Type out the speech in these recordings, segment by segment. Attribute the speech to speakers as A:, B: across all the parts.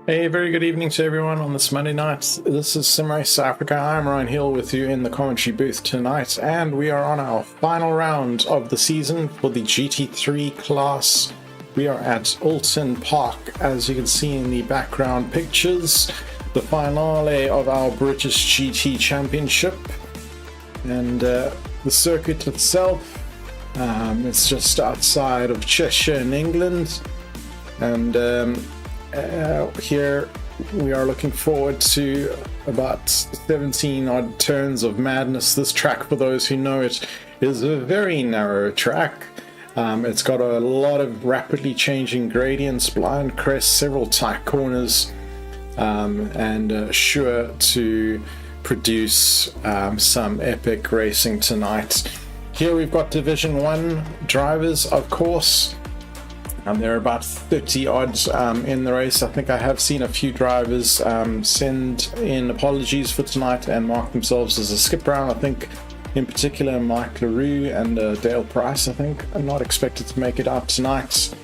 A: Hey, very good evening to everyone on this Monday night. This is SimRace Africa. I'm Ryan Hill with you in the commentary booth tonight, and we are on our final round of the season for the GT3 class. We are at Oulton Park, as you can see in the background pictures, the finale of our British GT Championship. And the circuit itself, it's just outside of Cheshire in England, and here we are looking forward to about 17 odd turns of madness. This track, for those who know it, is a very narrow track. It's got a lot of rapidly changing gradients, blind crests, several tight corners, and sure to produce some epic racing tonight. Here we've got Division 1 drivers, of course. There are about 30 odds in the race. I think I have seen a few drivers send in apologies for tonight and mark themselves as a skip round. I think in particular Mike LaRue and Dale Price, I think, are not expected to make it out tonight.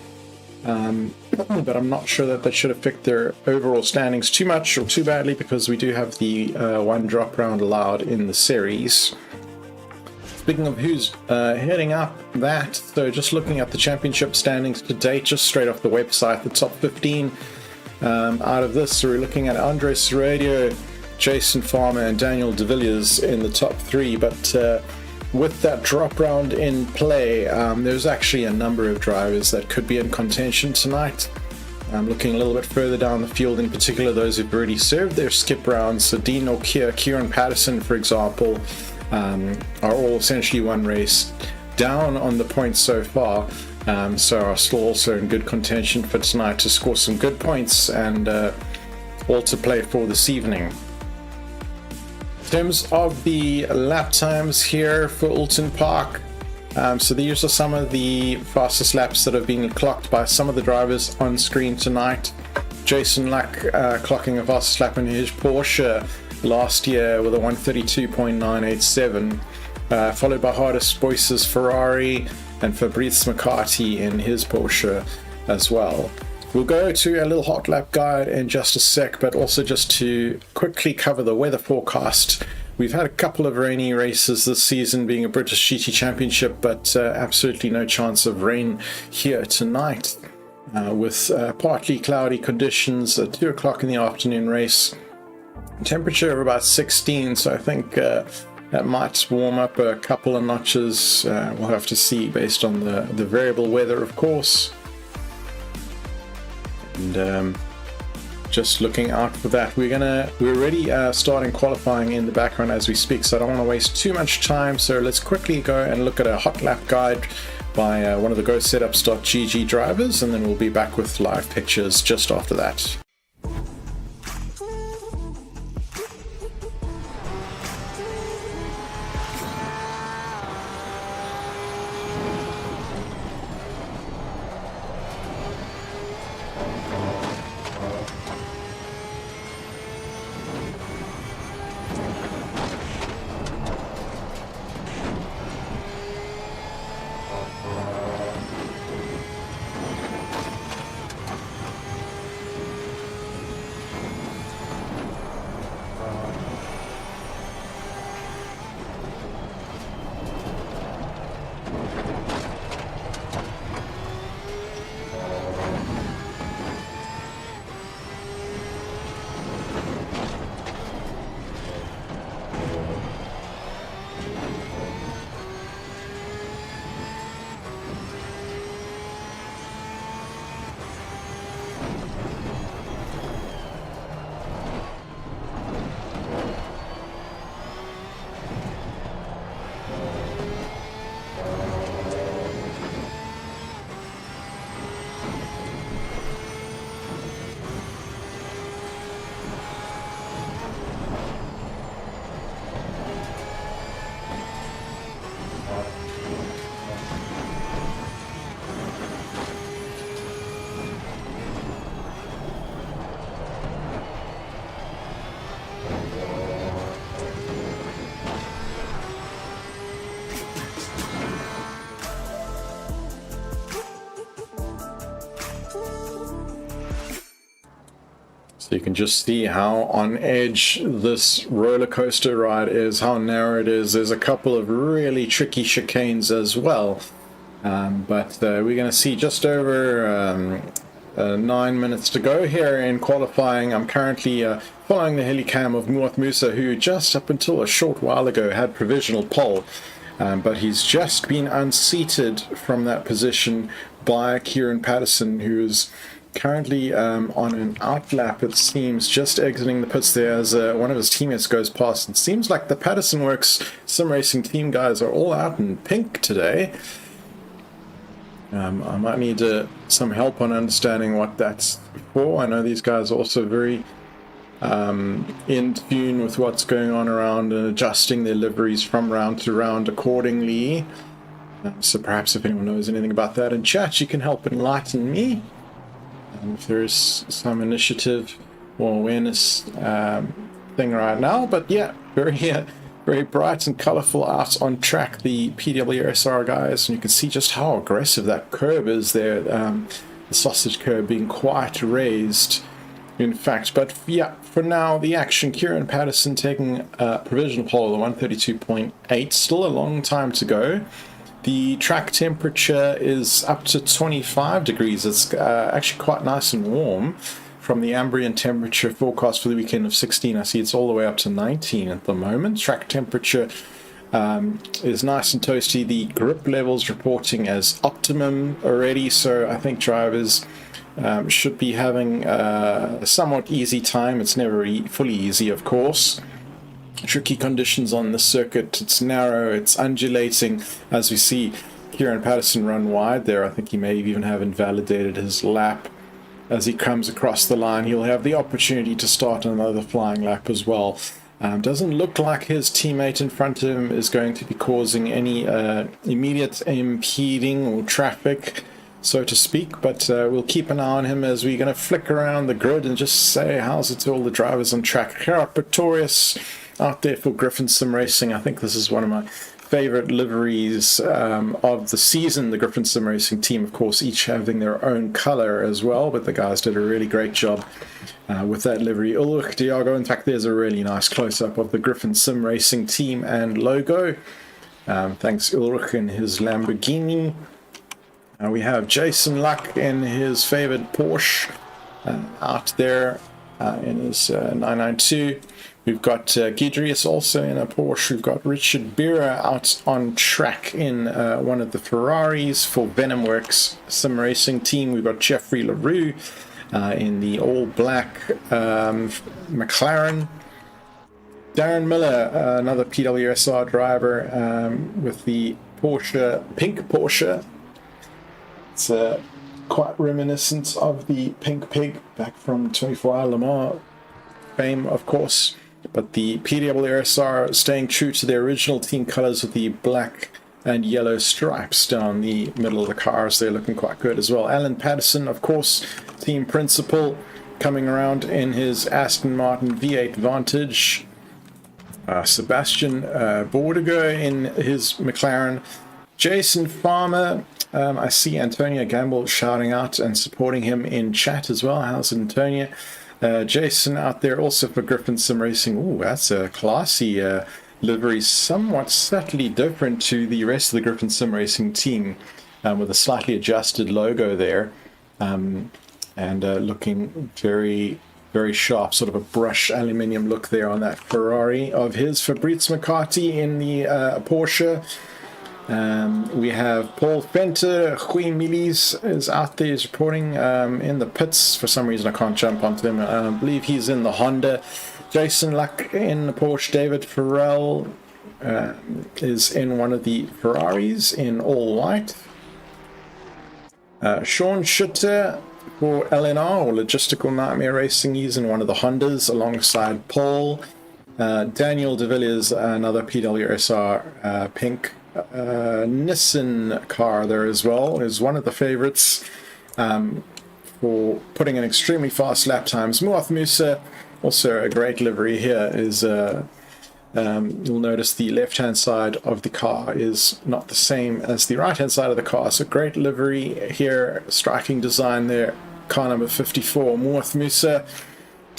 A: But I'm not sure that should affect their overall standings too much or too badly, because we do have the one drop round allowed in the series. Speaking of who's heading up that, so just looking at the championship standings to date, just straight off the website, the top 15 out of this, so we're looking at Andre Serradio, Jason Farmer and Daniel De Villiers in the top 3, but with that drop round in play, there's actually a number of drivers that could be in contention tonight. I'm looking a little bit further down the field, in particular those who've already served their skip rounds, so Dean O'Keefe, Kieran Patterson, for example, are all essentially one race down on the points so far, so are still also in good contention for tonight to score some good points and all to play for this evening. In terms of the lap times here for Oulton Park, so these are some of the fastest laps that have been clocked by some of the drivers on screen tonight. Jason Luck clocking a fastest lap in his Porsche last year with a 132.987, followed by Hardest Boyce's Ferrari and Fabrice McCarthy in his Porsche as well. We'll go to a little hot lap guide in just a sec, but also just to quickly cover the weather forecast. We've had a couple of rainy races this season, being a British GT Championship, but absolutely no chance of rain here tonight, with partly cloudy conditions at 2 o'clock in the afternoon race. Temperature of about 16, so I think that might warm up a couple of notches. We'll have to see based on the variable weather, of course. And just looking out for that, we're already starting qualifying in the background as we speak, so I don't want to waste too much time. So let's quickly go and look at a hot lap guide by one of the GoSetups.gg drivers, and then we'll be back with live pictures just after that. So you can just see how on edge this roller coaster ride is, how narrow it is. There's a couple of really tricky chicanes as well. But we're going to see just over 9 minutes to go here in qualifying. I'm currently following the helicam of North Musa, who just up until a short while ago had provisional pole. But he's just been unseated from that position by Kieran Patterson, who's currently on an outlap, it seems, just exiting the pits there as one of his teammates goes past. It seems like the Patterson Works sim racing team guys are all out in pink today. I might need some help on understanding what that's for. I know these guys are also very in tune with what's going on around and adjusting their liveries from round to round accordingly. So perhaps if anyone knows anything about that in chat, you can help enlighten me. If there's some initiative or awareness thing right now. But yeah, very bright and colorful out on track, the PWSR guys, and you can see just how aggressive that curb is there, the sausage curb being quite raised, in fact. But yeah, for now, the action, Kieran Patterson taking provisional pole, the 132.8, still a long time to go. The track temperature is up to 25 degrees. It's actually quite nice and warm. From the ambient temperature forecast for the weekend of 16, I see it's all the way up to 19 at the moment. Track temperature is nice and toasty. The grip levels reporting as optimum already, so I think drivers should be having a somewhat easy time. It's never fully easy, of course. Tricky conditions on the circuit. It's narrow, it's undulating, as we see Kieran Patterson run wide there. I think he may even have invalidated his lap. As he comes across the line, he'll have the opportunity to start another flying lap as well. Doesn't look like his teammate in front of him is going to be causing any immediate impeding or traffic, so to speak, but we'll keep an eye on him as we're going to flick around the grid and just say how's it to all the drivers on track. Gerard Pretorius out there for Griffin Sim Racing. I think this is one of my favorite liveries of the season. The Griffin Sim Racing team, of course, each having their own color as well, but the guys did a really great job with that livery. Ulrich Diago, in fact, there's a really nice close-up of the Griffin Sim Racing team and logo. Thanks Ulrich in his Lamborghini. We have Jason Luck in his favorite Porsche out there in his 992. We've got Gidrius also in a Porsche. We've got Richard Bira out on track in one of the Ferraris for Venom Works Sim Racing team. We've got Jeffrey LaRue in the all-black McLaren. Darren Miller, another PWSR driver with the Porsche, pink Porsche. It's quite reminiscent of the Pink Pig back from 24-hour Le Mans fame, of course. But the PWSR staying true to their original team colors with the black and yellow stripes down the middle of the cars. They're looking quite good as well. Alan Patterson, of course, team principal, coming around in his Aston Martin V8 Vantage. Sebastian Bordiger in his McLaren. Jason Farmer, I see Antonia Gamble shouting out and supporting him in chat as well. How's Antonia? Jason out there also for Griffin Sim Racing. Ooh, that's a classy livery, somewhat subtly different to the rest of the Griffin Sim Racing team, with a slightly adjusted logo there, and looking very, very sharp, sort of a brush aluminium look there on that Ferrari of his. Fabrizio McCarthy in the Porsche. We have Paul Fenter. Huy Milis is out there, is reporting in the pits. For some reason I can't jump onto him. I believe he's in the Honda. Jason Luck in the Porsche. David Farrell is in one of the Ferraris in all white. Sean Schutter for LNR, or Logistical Nightmare Racing. He's in one of the Hondas alongside Paul. Daniel De Villiers, another PWSR pink Nissan car there as well, is one of the favorites for putting in extremely fast lap times. Muath Musa, also a great livery here, is you'll notice the left hand side of the car is not the same as the right hand side of the car, so great livery here, striking design there. Car number 54, Muath Musa.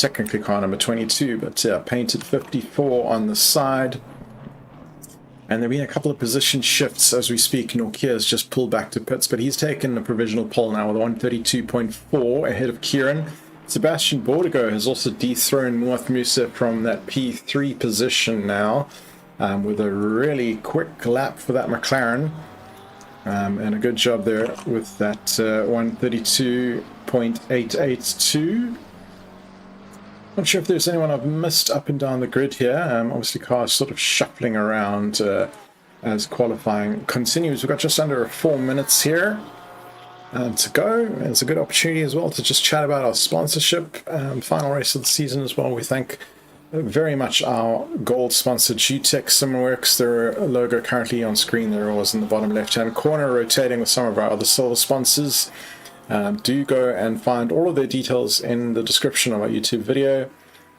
A: technically car number 22, but painted 54 on the side. And there have been a couple of position shifts as we speak. Nokia has just pulled back to pits, but he's taken a provisional pole now with 132.4 ahead of Kieran. Sebastian Bordigo has also dethroned North Musa from that P3 position now, with a really quick lap for that McLaren. And a good job there with that 132.882. Not sure if there's anyone I've missed up and down the grid here. Obviously cars sort of shuffling around as qualifying continues. We've got just under 4 minutes here to go. It's a good opportunity as well to just chat about our sponsorship. Final race of the season as well. We thank very much our gold sponsor JooTech Simworks. Their logo currently on screen there, always in the bottom left hand corner, rotating with some of our other silver sponsors. Do go and find all of their details in the description of our YouTube video.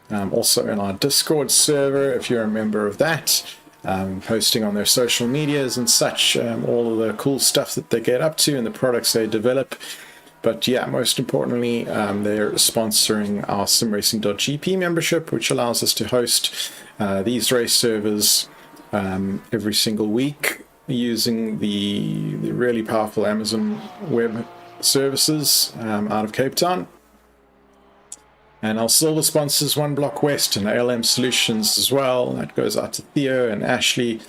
A: Also in our Discord server, if you're a member of that, posting on their social medias and such, all of the cool stuff that they get up to and the products they develop. But yeah, most importantly, they're sponsoring our simracing.gp membership, which allows us to host these race servers every single week using the really powerful Amazon Web Services out of Cape Town. And our silver sponsors, One Block West and ALM Solutions as well. That goes out to Theo and Ashley,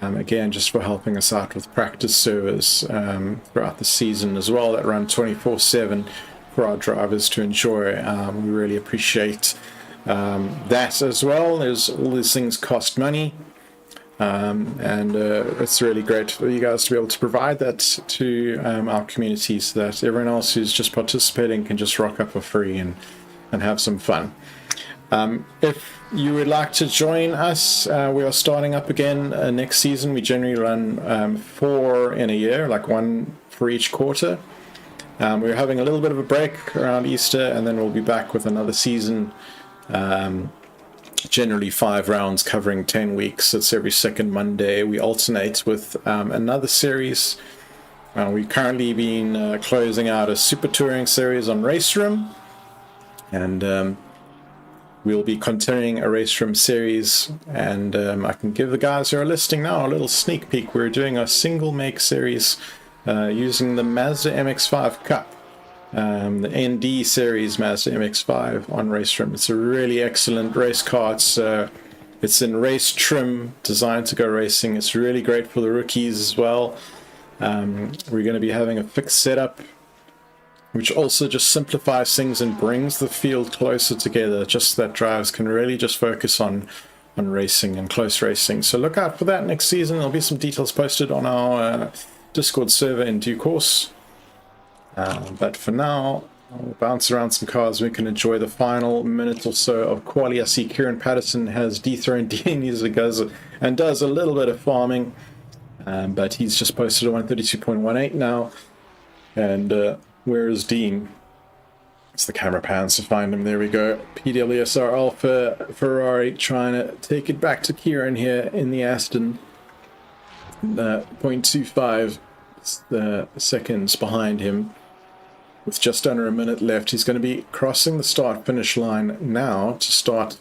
A: again, just for helping us out with practice servers throughout the season as well, that run 24/7 for our drivers to enjoy. We really appreciate that as well. All these things cost money. And it's really great for you guys to be able to provide that to our community, so that everyone else who's just participating can just rock up for free and have some fun. If you would like to join us, we are starting up again next season. We generally run 4 in a year, like 1 for each quarter. We're having a little bit of a break around Easter, and then we'll be back with another season. Generally 5 rounds covering 10 weeks. It's every second Monday. We alternate with another series. We've currently been closing out a super touring series on Race Room, and we'll be continuing a Race Room series. And I can give the guys who are listening now a little sneak peek. We're doing a single make series using the Mazda MX-5 Cup. The ND series Mazda MX-5 on Race Room. It's a really excellent race car. It's in race trim, designed to go racing. It's really great for the rookies as well. We're going to be having a fixed setup, which also just simplifies things and brings the field closer together, just that drivers can really just focus on racing and close racing. So look out for that next season. There'll be some details posted on our Discord server in due course. But for now, I'll bounce around some cars. We can enjoy the final minute or so of quali. I see Kieran Patterson has dethroned Dean and does a little bit of farming, but he's just posted a 132.18 now. And where is Dean? It's the camera pans to find him. There we go. PWSR Alpha Ferrari trying to take it back to Kieran here in the Aston. 0.25 seconds behind him. With just under a minute left, he's going to be crossing the start-finish line now to start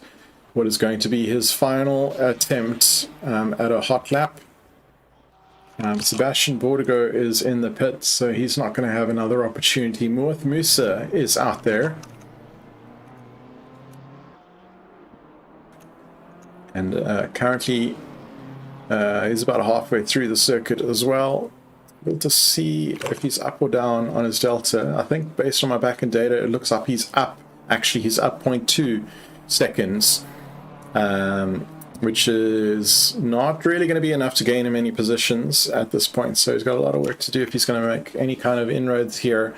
A: what is going to be his final attempt at a hot lap. Sebastian Bordigo is in the pits, so he's not going to have another opportunity. North Musa is out there. And currently he's about halfway through the circuit as well. We'll just see if he's up or down on his delta. I think based on my backend data, it looks up. He's up. Actually, he's up 0.2 seconds, which is not really going to be enough to gain him any positions at this point. So he's got a lot of work to do if he's going to make any kind of inroads here.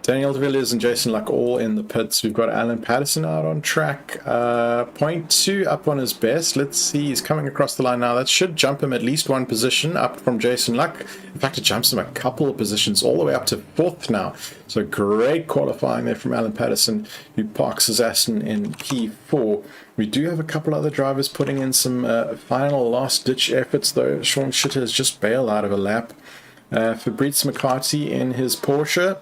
A: Daniel De Villiers and Jason Luck all in the pits. We've got Alan Patterson out on track. 0.2 up on his best. Let's see, he's coming across the line now. That should jump him at least 1 position up from Jason Luck. In fact, it jumps him a couple of positions all the way up to 4th now. So great qualifying there from Alan Patterson, who parks his Aston in P4. We do have a couple other drivers putting in some final last-ditch efforts, though. Sean Schitter has just bailed out of a lap. Fabrice McCarthy in his Porsche.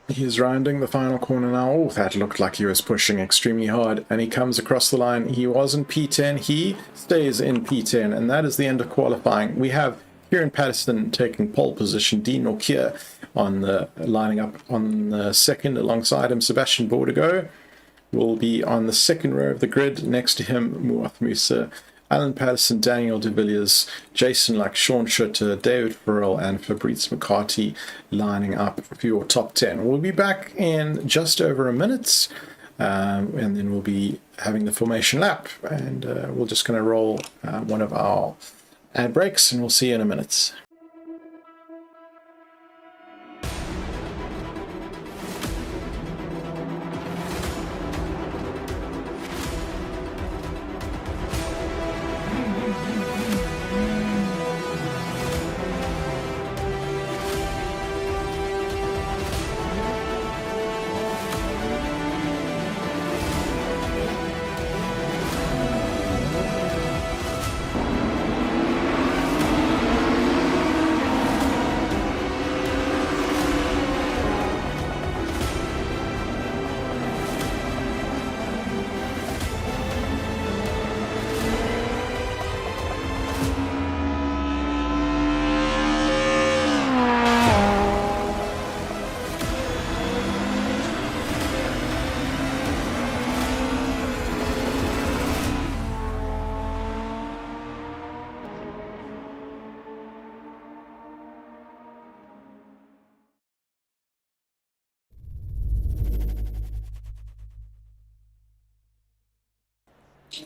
A: He's rounding the final corner now. Oh, that looked like he was pushing extremely hard, and he comes across the line. He was in P10. He stays in P10, and that is the end of qualifying. We have Kieran Patterson taking pole position, Dean Norkier on the lining up on the second alongside him. Sebastian Bordigo will be on the second row of the grid. Next to him, Muath Musa, Alan Patterson, Daniel de Villiers, Jason Luck, Sean Schutter, David Farrell, and Fabrice McCarthy lining up for your top 10. We'll be back in just over a minute, and then we'll be having the formation lap, and we're just going to roll one of our ad breaks, and we'll see you in a minute.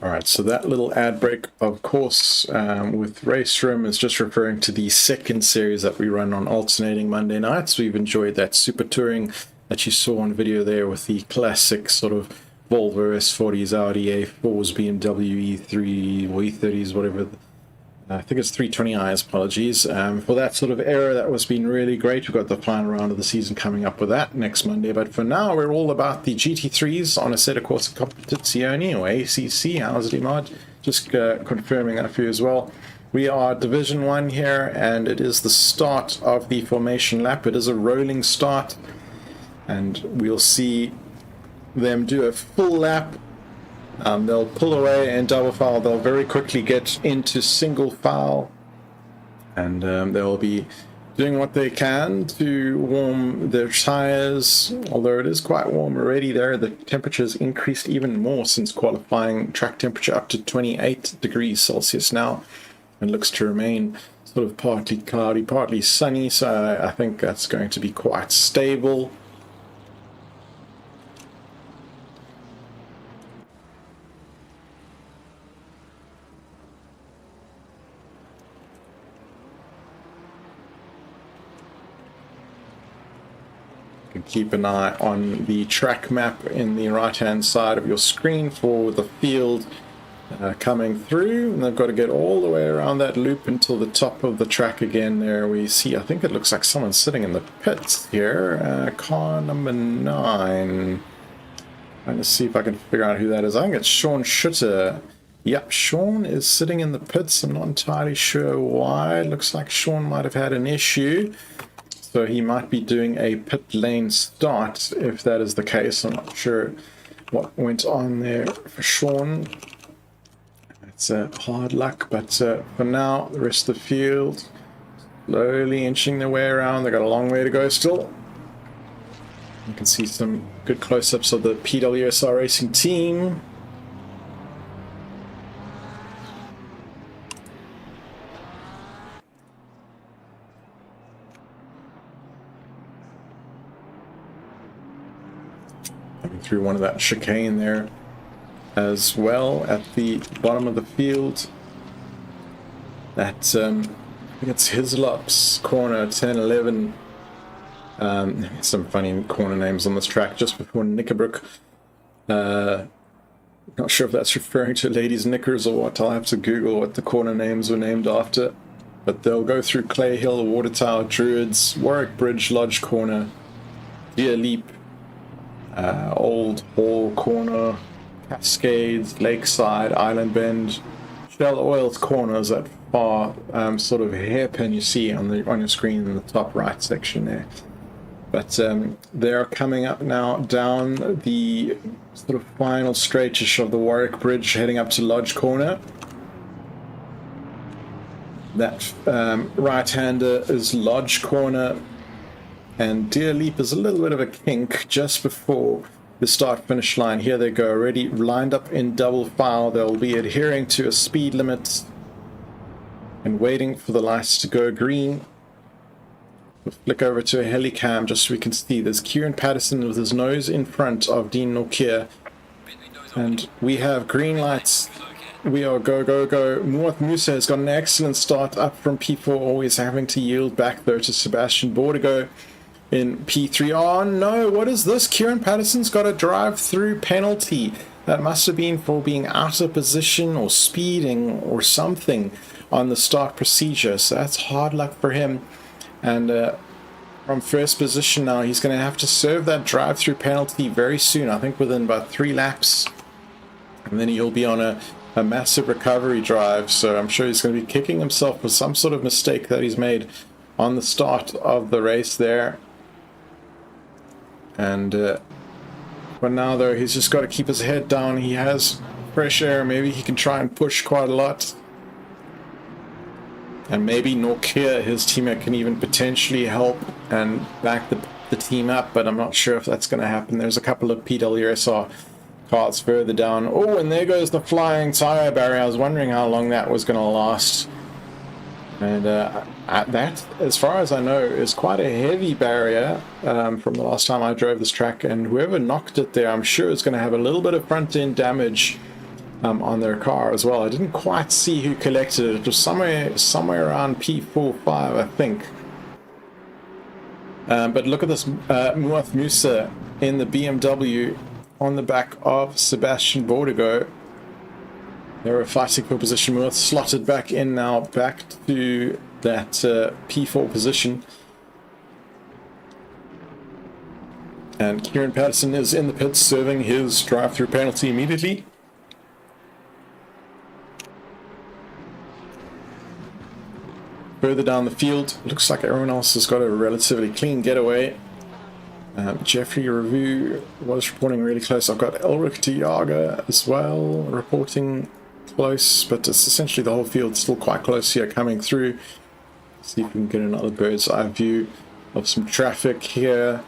A: All right, so that little ad break, of course, with Race Room is just referring to the second series that we run on alternating Monday nights. We've enjoyed that super touring that you saw on video there with the classic sort of Volvo S40s, Audi A4s, BMW E3 or E30s, whatever. I think it's 320i's, apologies. For that sort of era, that was been really great. We've got the final round of the season coming up with that next Monday. But for now, we're all about the GT3s on Assetto Corsa Competizione, or ACC. How's it, Imad? Just confirming that for you as well. We are Division 1 here, and it is the start of the formation lap. It is a rolling start, and we'll see them do a full lap. They'll pull away in double file. They'll very quickly get into single file, and they'll be doing what they can to warm their tires. Although it is quite warm already there, the temperature's increased even more since qualifying. Track temperature up to 28 degrees Celsius now, and looks to remain sort of partly cloudy, partly sunny. So I think that's going to be quite stable. Keep an eye on the track map in the right hand side of your screen for the field coming through, and they've got to get all the way around that loop until the top of the track again. There we see, I think it looks like someone's sitting in the pits here. Car number 9. Trying to see if I can figure out who that is. I think it's Sean Schutter. Yep, Sean is sitting in the pits. I'm not entirely sure why. It looks like Sean might have had an issue. So he might be doing a pit lane start, if that is the case. I'm not sure what went on there for Sean. It's hard luck, but for now, the rest of the field slowly inching their way around. They've got a long way to go still. You can see some good close-ups of the PWSR Racing team. Through one of that chicane there as well at the bottom of the field. That I think it's Hislop's corner 10-11. Some funny corner names on this track just before Knickerbrook. Not sure if that's referring to ladies' knickers or what. I'll have to Google what the corner names were named after. But they'll go through Clay Hill, Water Tower, Druids, Warwick Bridge, Lodge Corner, Deer Leap, Old Hall Corner, Cascades, Lakeside, Island Bend, Shell Oils Corners at far sort of hairpin you see on your screen in the top right section there. But they're coming up now down the sort of final straightish of the Warwick Bridge, heading up to Lodge Corner. That right-hander is Lodge Corner, and Deer Leap is a little bit of a kink just before the start-finish line. Here they go, already lined up in double file. They'll be adhering to a speed limit and waiting for the lights to go green. We'll flick over to a helicam just so we can see. There's Kieran Patterson with his nose in front of Dean Norkier. And we have green lights. We are go, go, go. Muath Musa has got an excellent start up from P4, always having to yield back though to Sebastian Bordigo in P3. Oh no, what is this? Kieran Patterson's got a drive-through penalty. That must have been for being out of position or speeding or something on the start procedure. So that's hard luck for him. And from first position now, he's going to have to serve that drive-through penalty very soon. I think within about 3 laps. And then he'll be on a massive recovery drive. So I'm sure he's going to be kicking himself for some sort of mistake that he's made on the start of the race there. And for now, though, he's just got to keep his head down. He has fresh air. Maybe he can try and push quite a lot. And maybe Norkier, his teammate, can even potentially help and back the team up, but I'm not sure if that's going to happen. There's a couple of PWSR cars further down. Oh, and there goes the flying tire barrier. I was wondering how long that was going to last. And that, as far as I know, is quite a heavy barrier from the last time I drove this track. And whoever knocked it there, I'm sure is going to have a little bit of front-end damage on their car as well. I didn't quite see who collected it. It was somewhere around P45, I think. But look at this, Muath Musa in the BMW on the back of Sebastian Bordigo. They were fighting for position. Muath slotted back in now, back to that P4 position. And Kieran Patterson is in the pits serving his drive-through penalty immediately. Further down the field, looks like everyone else has got a relatively clean getaway. Jeffrey Review was reporting really close. I've got Elric Diaga as well reporting close, but it's essentially the whole field still quite close here coming through. See if we can get another bird's eye view of some traffic here.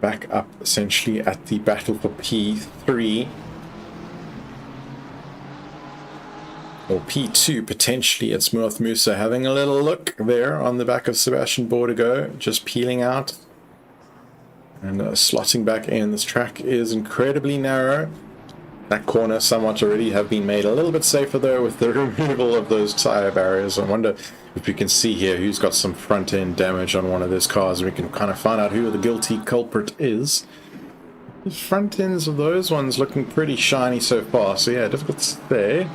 A: Back up essentially at the battle for P3 or P2 potentially. It's Muath Musa having a little look there on the back of Sebastian Bordigo, just peeling out and slotting back in. This track is incredibly narrow. That corner somewhat already have been made a little bit safer though with the removal of those tire barriers. I wonder if we can see here who's got some front end damage on one of those cars, and we can kind of find out who the guilty culprit is. The front ends of those ones looking pretty shiny so far, so yeah, difficult to say.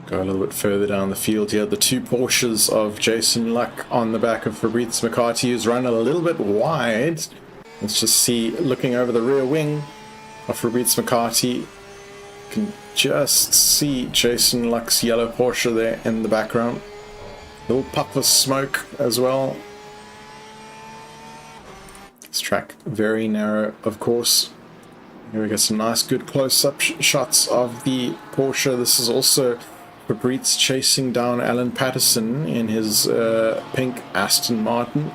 A: Go a little bit further down the field here. The 2 Porsches of Jason Luck on the back of Fabrice McCarthy, who's run a little bit wide. Let's just see, looking over the rear wing of Fabrice McCarthy, you can just see Jason Luck's yellow Porsche there in the background. Little puff of smoke as well. This track very narrow, of course. Here we get some nice good close-up shots of the Porsche. This is also Fabrice chasing down Alan Patterson in his pink Aston Martin.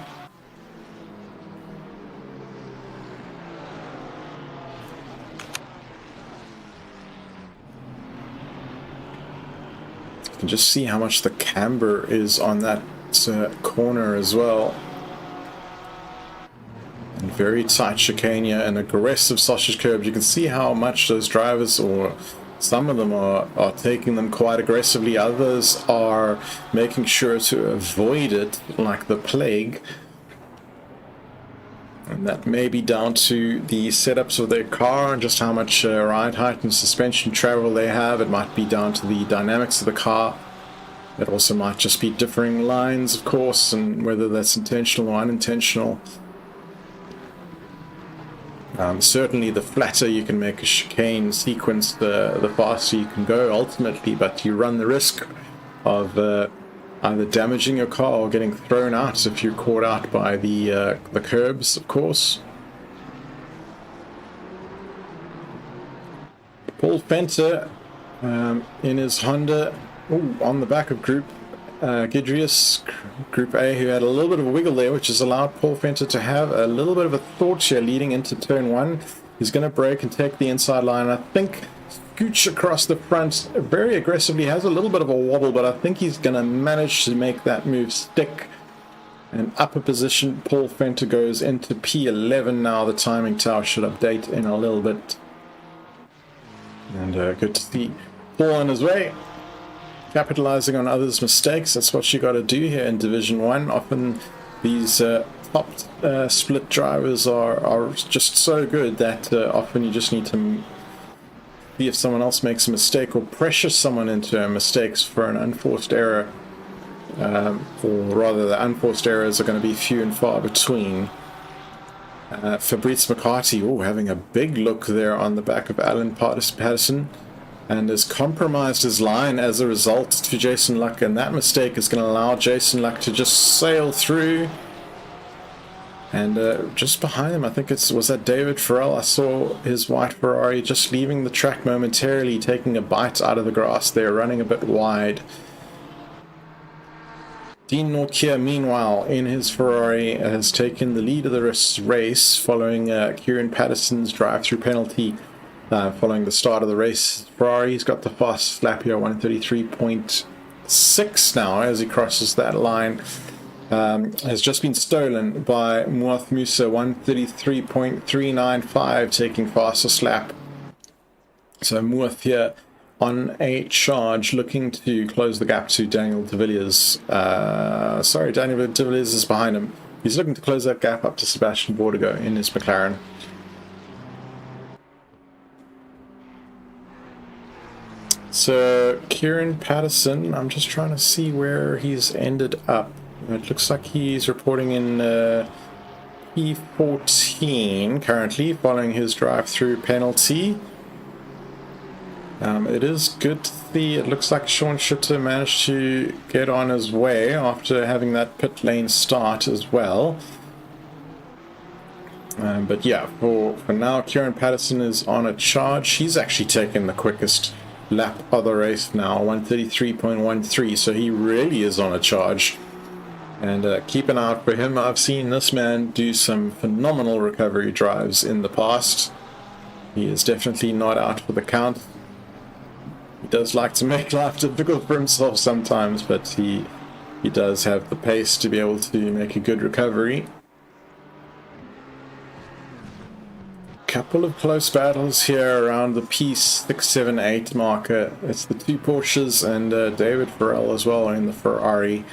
A: You can just see how much the camber is on that corner as well. And very tight chicane here and aggressive sausage curb. You can see how much those drivers, or some of them are taking them quite aggressively. Others are making sure to avoid it like the plague. And that may be down to the setups of their car and just how much ride height and suspension travel they have. It might be down to the dynamics of the car. It also might just be differing lines, of course, and whether that's intentional or unintentional. Certainly the flatter you can make a chicane sequence, the faster you can go ultimately, but you run the risk of either damaging your car or getting thrown out if you're caught out by the curbs, of course. Paul Fenter in his Honda, on the back of Group Gidrius, Group A, who had a little bit of a wiggle there, which has allowed Paul Fenter to have a little bit of a thought here leading into turn 1. He's going to brake and take the inside line. I think scooch across the front very aggressively, has a little bit of a wobble, but I think he's going to manage to make that move stick. And upper position, Paul Fenter goes into P11 now. The timing tower should update in a little bit. And good to see Paul on his way, capitalizing on others' mistakes. That's what you got to do here in Division 1. Often these top split drivers are just so good that often you just need to see if someone else makes a mistake or pressure someone into mistakes for an unforced error. Or rather, the unforced errors are going to be few and far between. Fabrice McCarthy, having a big look there on the back of Alan Patterson, and has compromised his line as a result to Jason Luck, and that mistake is going to allow Jason Luck to just sail through. And just behind him, I think was that David Farrell. I saw his white Ferrari just leaving the track momentarily, taking a bite out of the grass there, running a bit wide. Dean Nortje, meanwhile, in his Ferrari, has taken the lead of the race following Kieran Patterson's drive-through penalty following the start of the race. Ferrari's got the fastest lap here, 133.6 now as he crosses that line. Has just been stolen by Muath Musa, 133.395, taking fastest lap. So Muath here on a charge, looking to close the gap to Daniel de Villiers. Daniel de Villiers is behind him. He's looking to close that gap up to Sebastian Bordigo in his McLaren. So Kieran Patterson, I'm just trying to see where he's ended up. It looks like he's reporting in P14 currently, following his drive-through penalty. It is good to see. It looks like Sean Schutter managed to get on his way after having that pit lane start as well. But yeah, for now, Kieran Patterson is on a charge. He's actually taken the quickest lap of the race now, 133.13, so he really is on a charge. And keep an eye out for him. I've seen this man do some phenomenal recovery drives in the past. He is definitely not out for the count. He does like to make life difficult for himself sometimes, but he does have the pace to be able to make a good recovery. Couple of close battles here around the P6, 7, 8 marker. It's the two Porsches and David Farrell as well in the Ferrari.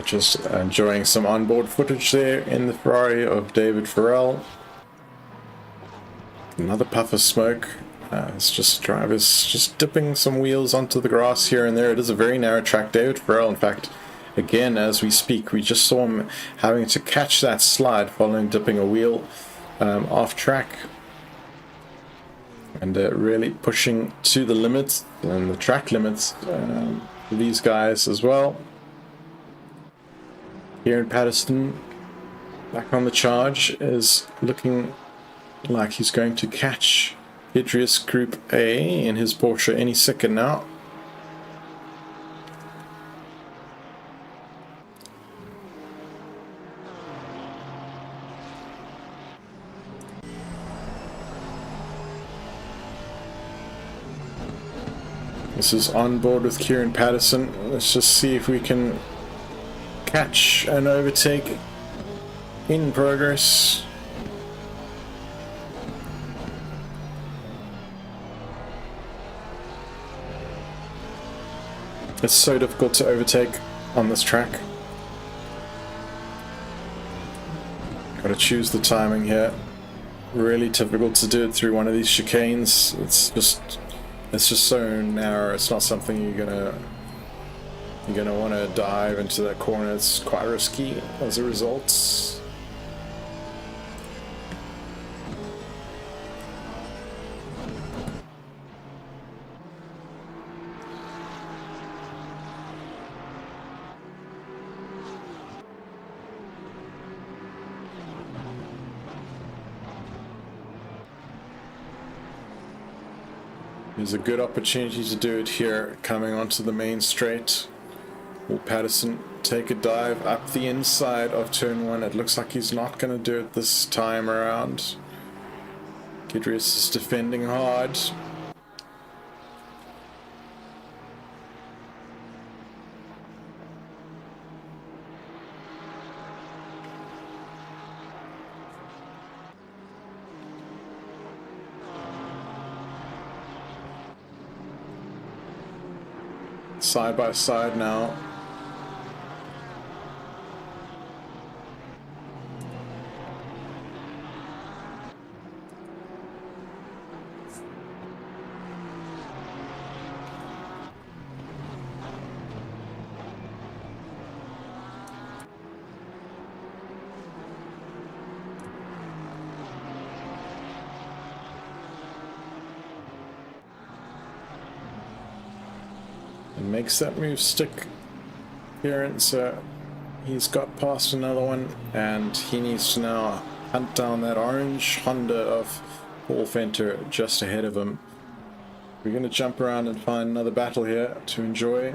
A: Just enjoying some onboard footage there in the Ferrari of David Farrell. Another puff of smoke It's just drivers just dipping some wheels onto the grass here and there. It is a very narrow track. David Farrell, in fact, again, as we speak, we just saw him having to catch that slide following dipping a wheel off track. And really pushing to the limits and the track limits for these guys as well. Here in Patterson, back on the charge, is looking like he's going to catch Idris Group A in his Porsche any second now. This is on board with Kieran Patterson. Let's just see if we can catch an overtake in progress. It's so difficult to overtake on this track. Got to choose the timing here. Really difficult to do it through one of these chicanes. It's just so narrow. It's not something you're gonna want to dive into that corner. It's quite risky as a result. There's a good opportunity to do it here, coming onto the main straight. Will Patterson take a dive up the inside of turn 1? It looks like he's not going to do it this time around. Idris is defending hard. Side by side now. And makes that move stick here, and so he's got past another one, and he needs to now hunt down that orange Honda of Paul Fenter just ahead of him. We're going to jump around and find another battle here to enjoy.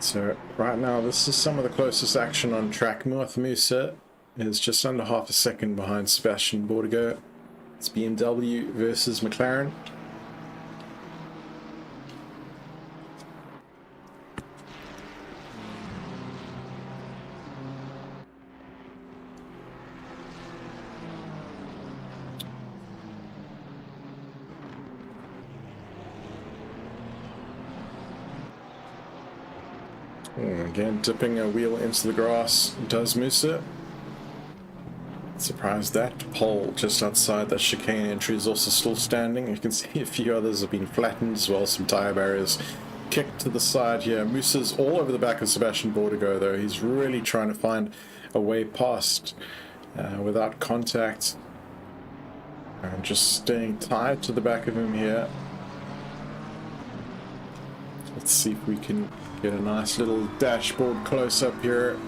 A: So right now this is some of the closest action on track. North Musa is just under half a second behind Sebastian Bordigo. It's BMW versus McLaren. Again, dipping a wheel into the grass does Musa. Surprised that pole just outside that chicane entry is also still standing. You can see a few others have been flattened as well, some tire barriers kicked to the side here. Musa's all over the back of Sebastian Bordigo though. He's really trying to find a way past without contact. And just staying tied to the back of him here. Let's see if we can get a nice little dashboard close-up here.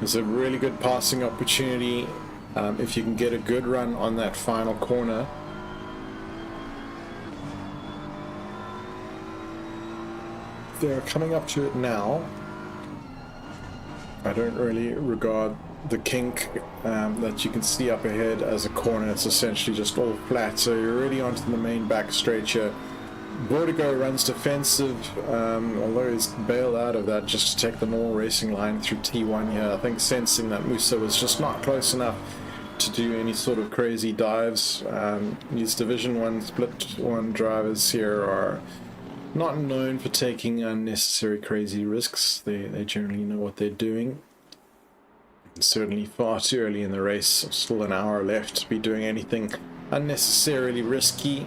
A: There's a really good passing opportunity if you can get a good run on that final corner. They're coming up to it now. I don't really regard the kink that you can see up ahead as a corner. It's essentially just all flat, so you're already onto the main back straight here. Bordigo runs defensive, although he's bailed out of that just to take the normal racing line through T1 here. I think sensing that Musa was just not close enough to do any sort of crazy dives. These Division 1 Split 1 drivers here are not known for taking unnecessary crazy risks. They generally know what they're doing. Certainly far too early in the race, still an hour left to be doing anything unnecessarily risky.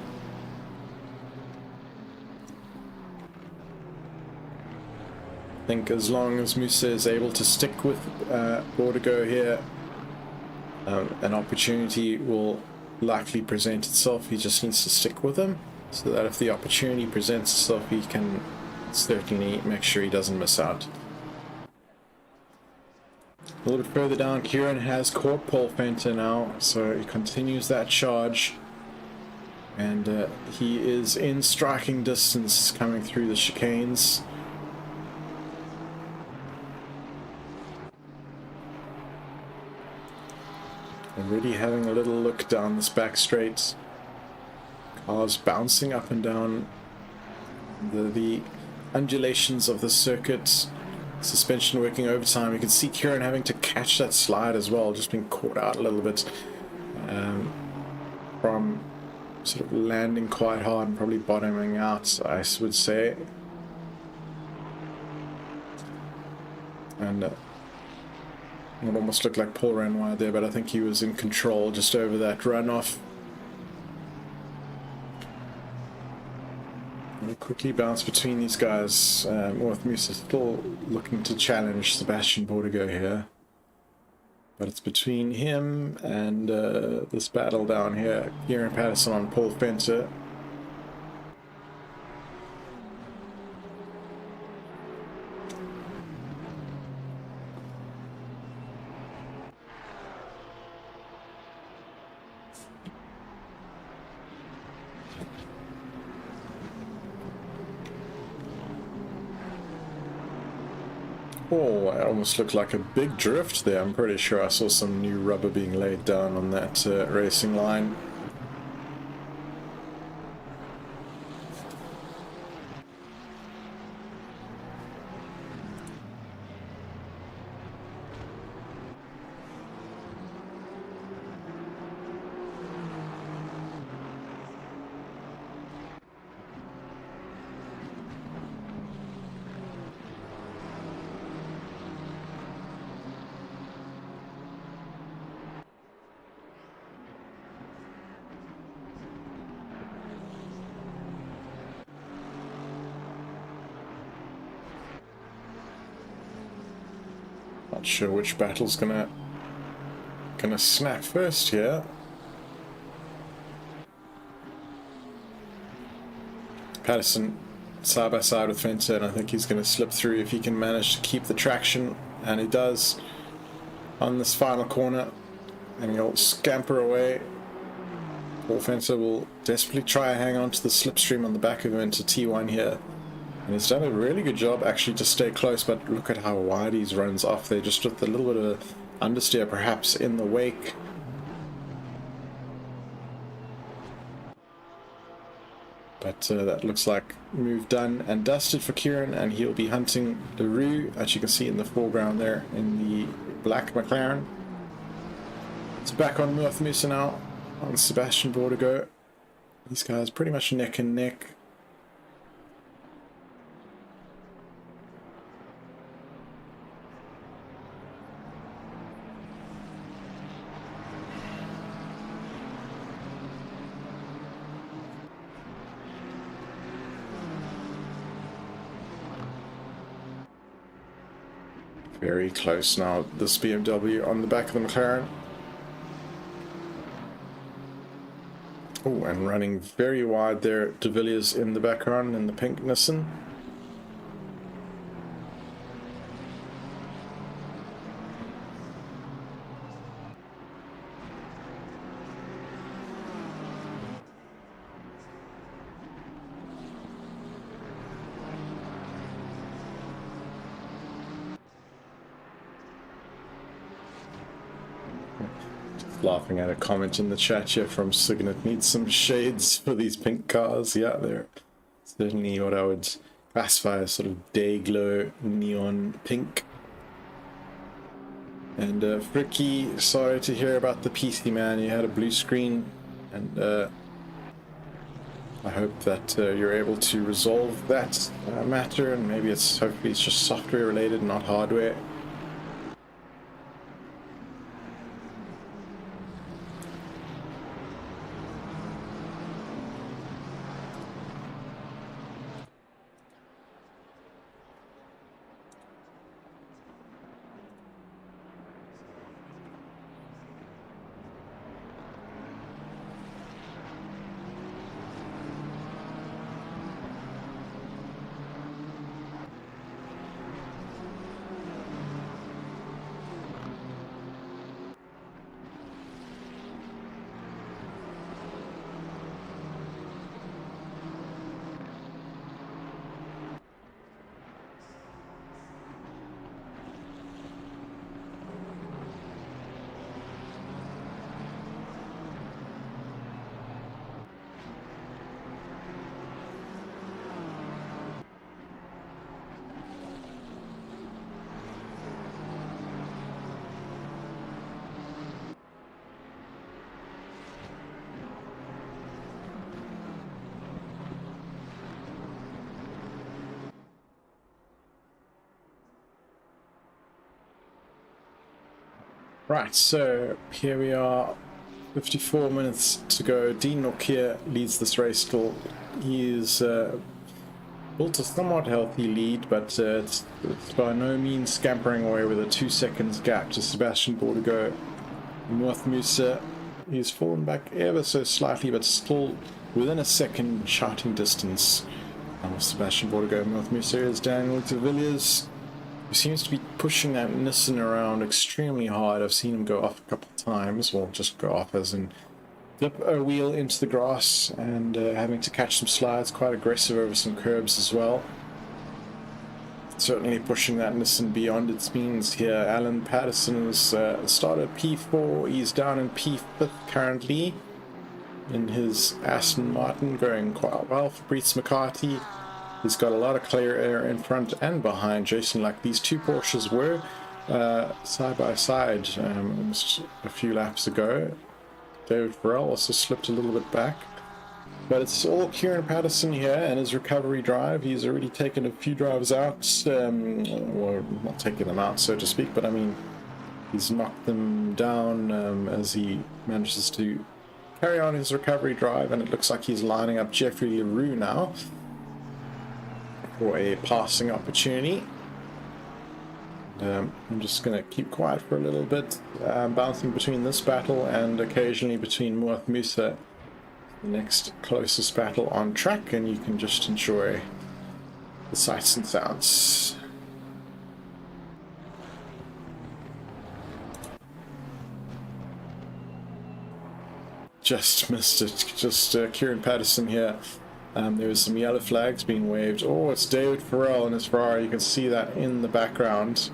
A: I think as long as Musa is able to stick with Bordigo here, an opportunity will likely present itself. He just needs to stick with him, so that if the opportunity presents itself, he can certainly make sure he doesn't miss out. A little bit further down, Kieran has caught Paul Fenter now, so he continues that charge. And he is in striking distance coming through the chicanes. Already having a little look down this back straight. Cars bouncing up and down the undulations of the circuit. Suspension working overtime. You can see Kieran having to catch that slide as well, just being caught out a little bit from sort of landing quite hard and probably bottoming out, I would say. And it almost looked like Paul ran wide there, but I think he was in control just over that runoff. We'll quickly bounce between these guys. North Musa still looking to challenge Sebastian Bordigo here. But it's between him and this battle down here. Kieran Patterson on Paul Fenter. Oh, it almost looked like a big drift there. I'm pretty sure I saw some new rubber being laid down on that racing line. Not sure which battle's gonna snap first here. Patterson side by side with Fenter, and I think he's gonna slip through if he can manage to keep the traction, and he does on this final corner, and he'll scamper away. Paul Fenter will desperately try and hang on to the slipstream on the back of him into T1 here. And he's done a really good job actually to stay close, but look at how wide he runs off there, just with a little bit of understeer perhaps in the wake. But that looks like move done and dusted for Kieran, and he'll be hunting LaRue, as you can see in the foreground there in the black McLaren. It's back on North Musa now, on Sebastian Bordigo. These guys pretty much neck and neck. Very close now, this BMW on the back of the McLaren. Oh, and running very wide there, De Villiers in the background in the pink Nissan. Laughing at a comment in the chat here from Signet. Needs some shades for these pink cars. Yeah, they're certainly what I would classify as sort of day glow neon pink. And Fricky, sorry to hear about the PC, man. You had a blue screen, and I hope that you're able to resolve that matter, and maybe hopefully it's just software related, not hardware. Right, so here we are, 54 minutes to go. Dean Nokia leads this race still. He's built a somewhat healthy lead, but it's by no means scampering away with a 2 seconds gap to Sebastian Bordigo. North Musa, he's fallen back ever so slightly, but still within a second shouting distance of Sebastian Bordigo. North Musa is Daniel Villiers, who seems to be pushing that Nissan around extremely hard. I've seen him go off a couple of times, well, just go off as in flip a wheel into the grass, and having to catch some slides, quite aggressive over some curbs as well. Certainly pushing that Nissan beyond its means here. Alan Patterson has started P4, he's down in P5 currently in his Aston Martin, going quite well for Brees McCarthy. He's got a lot of clear air in front and behind Jason. Like these two Porsches were side by side almost a few laps ago. David Farrell also slipped a little bit back. But it's all Kieran Patterson here and his recovery drive. He's already taken a few drives out, or not taking them out, so to speak, but I mean, he's knocked them down as he manages to carry on his recovery drive, and it looks like he's lining up Jeffrey LaRue now for a passing opportunity. I'm just going to keep quiet for a little bit, bouncing between this battle and occasionally between Muath Musa, the next closest battle on track, and you can just enjoy the sights and sounds. Just missed it. Just Kieran Patterson here. There's some yellow flags being waved. Oh, it's David Farrell in his Ferrari. You can see that in the background.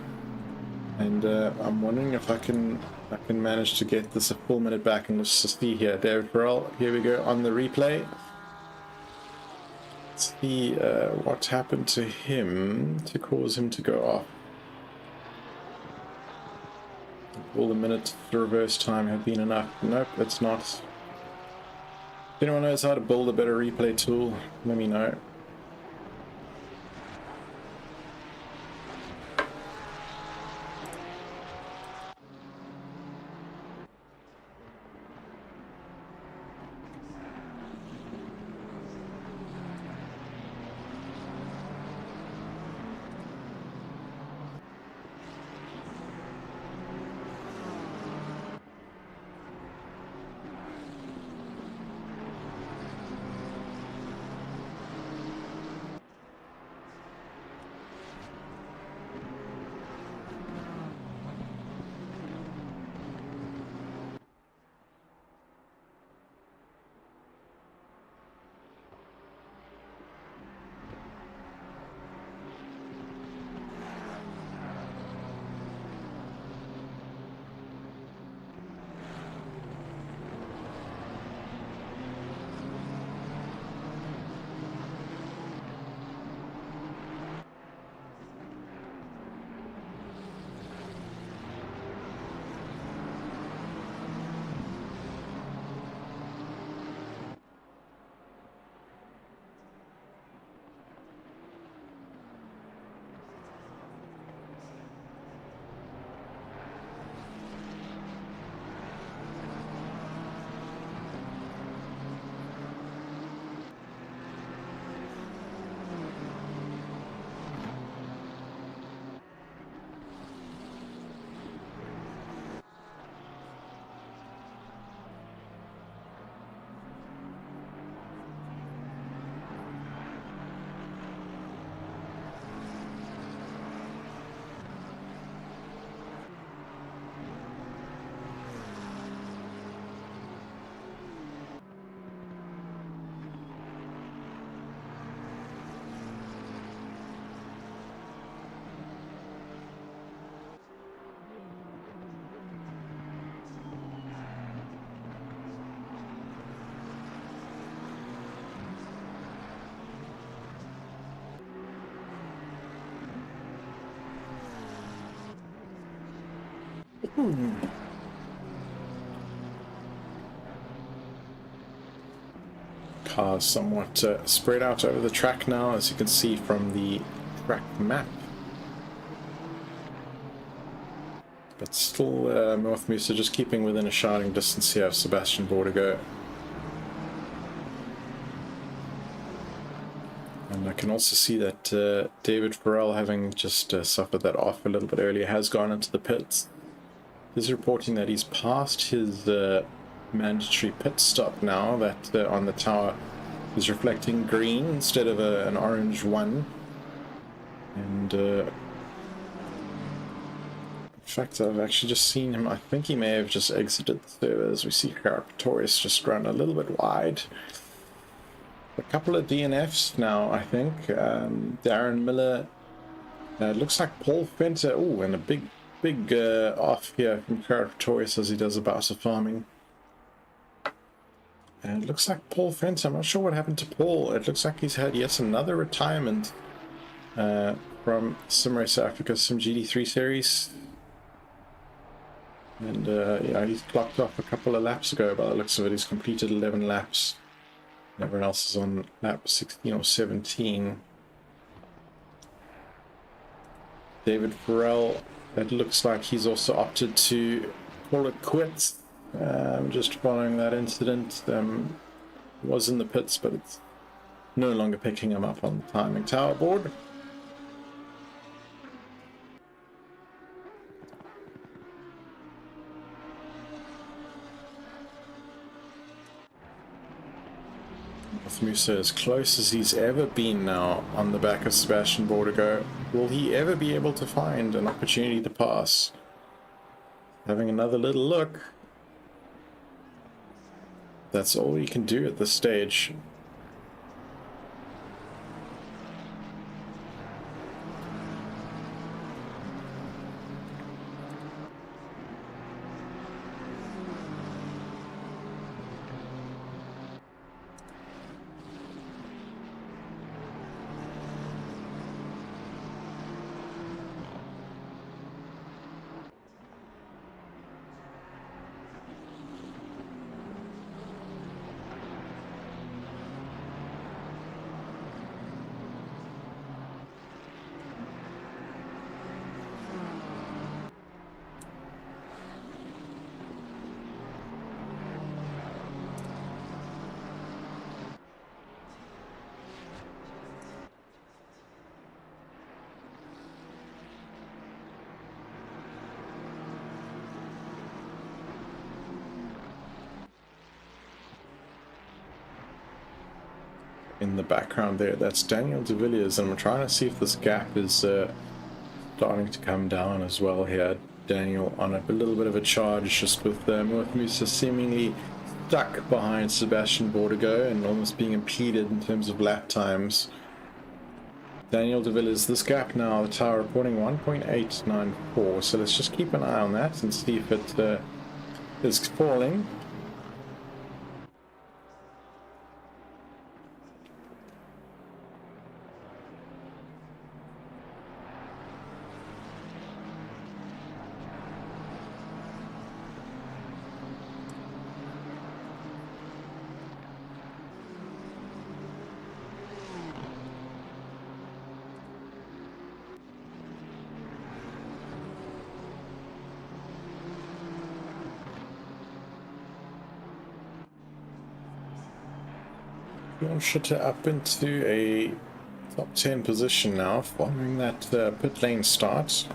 A: And I'm wondering if I can manage to get this a full minute back and just see here. David Farrell, here we go on the replay. Let's see what happened to him to cause him to go off. Will the minute to reverse time have been enough? Nope, it's not. If anyone knows how to build a better replay tool, let me know. Cars somewhat spread out over the track now, as you can see from the track map. But still, North Musa just keeping within a shouting distance here of Sebastian Bordigo. And I can also see that David Farrell, having just suffered that off a little bit earlier, has gone into the pits. He's reporting that he's passed his mandatory pit stop now, that on the tower is reflecting green instead of an orange one. And in fact, I've actually just seen him. I think he may have just exited the server, as we see Pretorius just run a little bit wide. A couple of DNFs now, I think. Darren Miller. It looks like Paul Fenter. Oh, and a big off here from Pretorius as he does a bout of farming. And it looks like Paul Fenter. I'm not sure what happened to Paul. It looks like he's had yet another retirement from SimRace Africa's simGT3 series. And yeah, he's clocked off a couple of laps ago. By the looks of it, he's completed 11 laps. Everyone else is on lap 16 or 17. David Farrell, it looks like he's also opted to call it quits. Just following that incident. Was in the pits, but it's no longer picking him up on the timing tower board. Musa as close as he's ever been now on the back of Sebastian Bordigo. Will he ever be able to find an opportunity to pass? Having another little look. That's all you can do at this stage. In the background there, that's Daniel de Villiers, and I'm trying to see if this gap is starting to come down as well here. Daniel on a little bit of a charge, just with North Musa seemingly stuck behind Sebastian Bordigo and almost being impeded in terms of lap times. Daniel de Villiers, this gap now, the tower reporting 1.894, so let's just keep an eye on that and see if it is falling. Launched it up into a top 10 position now, following that pit lane start.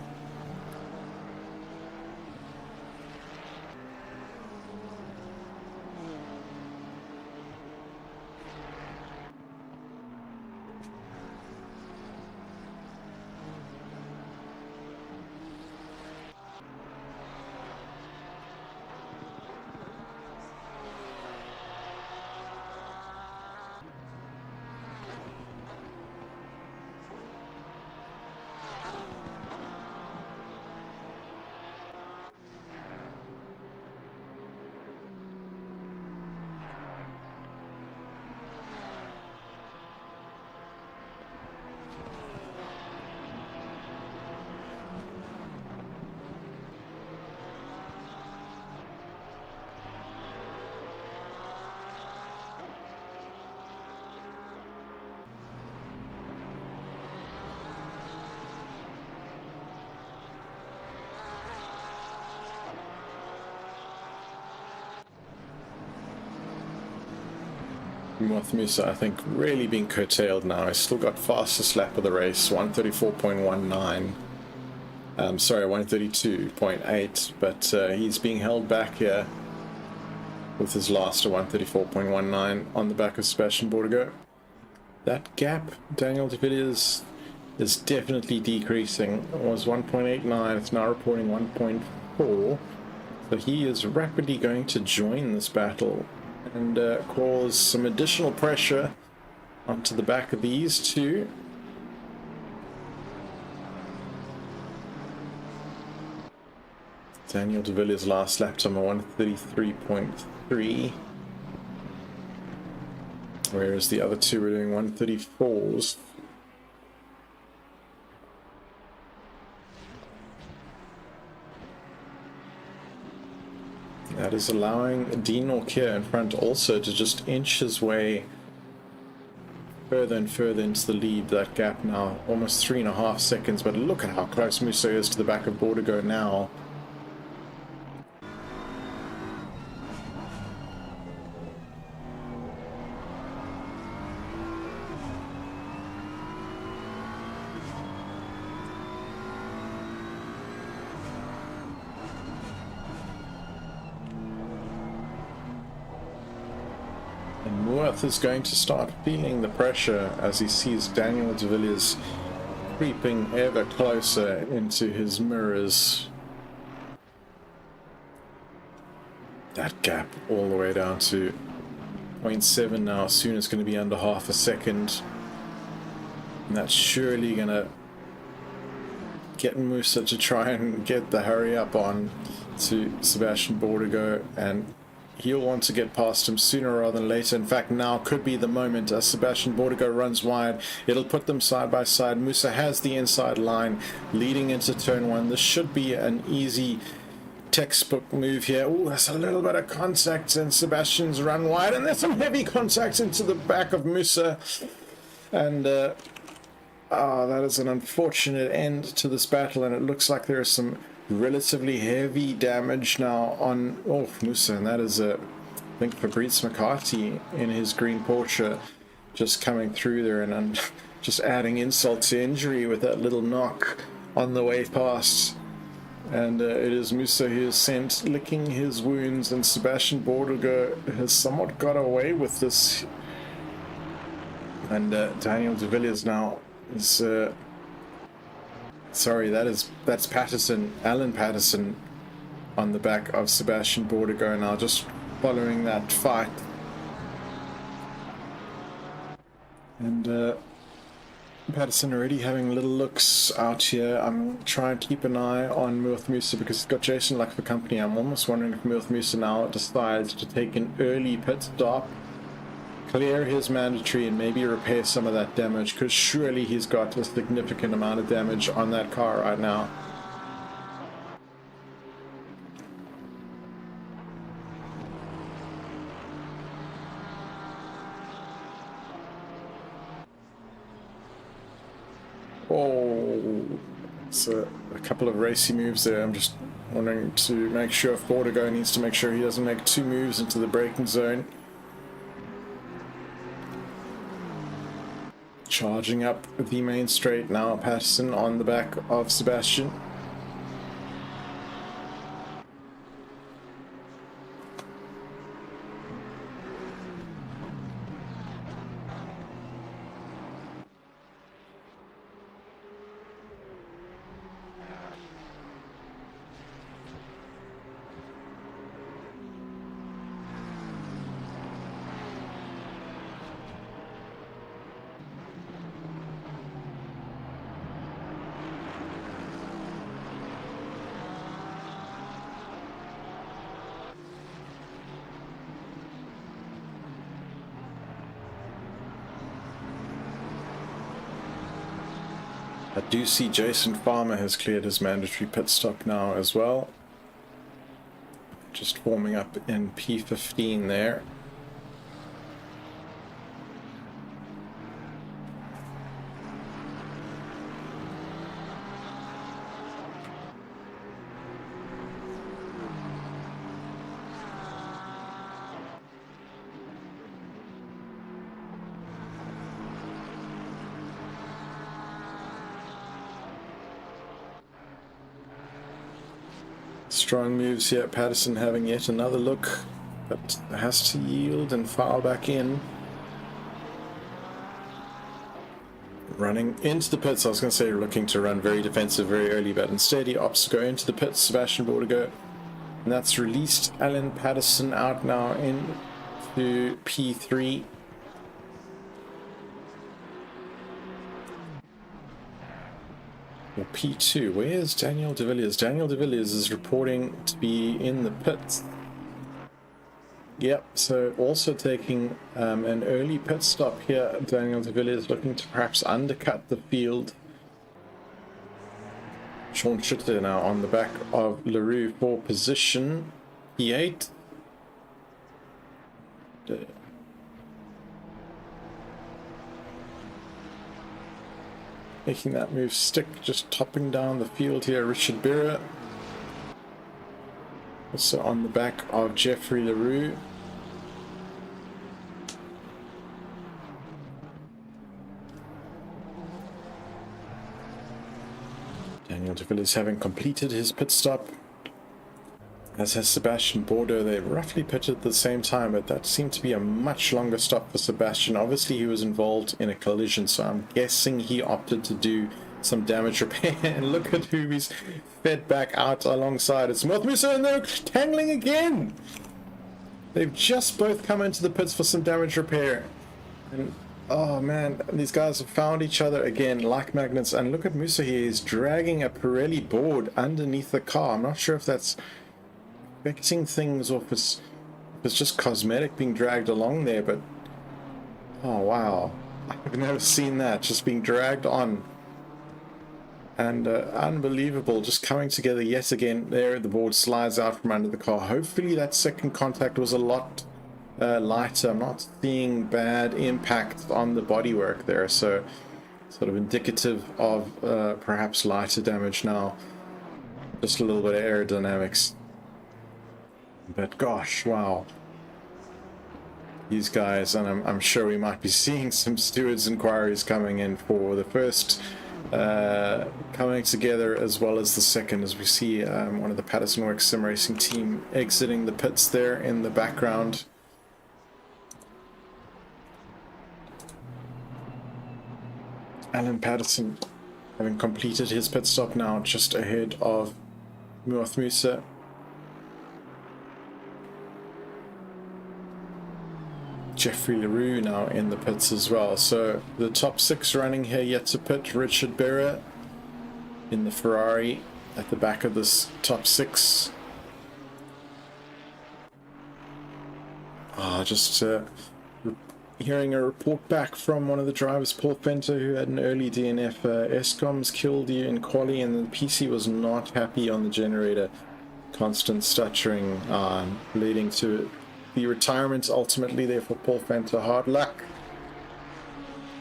A: With Musa, I think, really being curtailed now. He's still got fastest lap of the race, 134.19. Sorry, 132.8, but he's being held back here with his last 134.19 on the back of Sebastian Bordigo. That gap, Daniel de Villiers, is definitely decreasing. It was 1.89, it's now reporting 1.4. So he is rapidly going to join this battle and cause some additional pressure onto the back of these two. Daniel de Villiers' last lap time 133.3, whereas the other two were doing 134s. That is allowing Dean Norkier in front also to just inch his way further and further into the lead. That gap now almost 3.5 seconds, but look at how close Musa is to the back of Bordigo now. And Muath is going to start feeling the pressure as he sees Daniel de Villiers creeping ever closer into his mirrors. That gap all the way down to 0.7 now. Soon it's going to be under half a second. And that's surely going to get Musa to try and get the hurry up on to Sebastian Bordigo, and he'll want to get past him sooner rather than later. In fact, now could be the moment as Sebastian Bordigo runs wide. It'll put them side by side. Musa has the inside line leading into turn one. This should be an easy textbook move here. Oh, there's a little bit of contact and Sebastian's run wide, and there's some heavy contact into the back of Musa. And that is an unfortunate end to this battle, and it looks like there is some relatively heavy damage now on Musa, and that is I think Fabrice McCarthy in his green Porsche just coming through there and just adding insult to injury with that little knock on the way past. And it is Musa who is sent licking his wounds, and Sebastian Bordigo has somewhat got away with this. And Daniel de Villiers now is sorry, that's Patterson, Alan Patterson on the back of Sebastian Bordigo now, just following that fight. And Patterson already having little looks out here. I'm trying to keep an eye on Muath Musa because he's got Jason Luck for company. I'm almost wondering if Muath Musa now decides to take an early pit stop, clear his mandatory, and maybe repair some of that damage, because surely he's got a significant amount of damage on that car right now. Oh, it's a couple of racy moves there. I'm just wondering to make sure if Bordigo needs to make sure he doesn't make two moves into the braking zone. Charging up the main straight now, Patterson on the back of Sebastian. I do see Jason Farmer has cleared his mandatory pit stop now as well. Just forming up in P15 there. Strong moves here. Patterson having yet another look, but has to yield and file back in. Running into the pits. I was going to say looking to run very defensive very early, but instead he opts to go into the pits. Sebastian Bordigo. And that's released Alan Patterson out now into P3. Or P2. Where's Daniel de Villiers? Daniel de Villiers is reporting to be in the pits. Yep, so also taking an early pit stop here. Daniel de Villiers looking to perhaps undercut the field. Sean Schutter now on the back of LaRue for position P8. Making that move stick, just topping down the field here. Richard Berra also on the back of Jeffrey LaRue. Daniel de Villiers having completed his pit stop, as has Sebastian Bordeaux. They roughly pitted at the same time, but that seemed to be a much longer stop for Sebastian. Obviously he was involved in a collision, so I'm guessing he opted to do some damage repair. And look at who he's fed back out alongside. It's North Musa, and they're tangling again. They've just both come into the pits for some damage repair, and oh man, these guys have found each other again like magnets. And look at Musa here, he's dragging a Pirelli board underneath the car. I'm not sure if that's fixing things or if it's just cosmetic being dragged along there, but oh wow, I've never seen that, just being dragged on. And unbelievable, just coming together yet again. There, the board slides out from under the car. Hopefully that second contact was a lot lighter. I'm not seeing bad impact on the bodywork there, so sort of indicative of perhaps lighter damage now. Just a little bit of aerodynamics. But gosh, wow. These guys, and I'm sure we might be seeing some stewards inquiries coming in for the first coming together as well as the second, as we see one of the Patterson Works sim racing team exiting the pits there in the background. Alan Patterson having completed his pit stop now, just ahead of North Musa. Jeffrey LaRue now in the pits as well. So the top six running here yet to pit. Richard Berra in the Ferrari at the back of this top six. Just hearing a report back from one of the drivers, Paul Fenter, who had an early DNF. Escom's killed you in quali, and the PC was not happy on the generator. Constant stuttering, leading to the retirement ultimately there for Paul Fenter. Hard luck.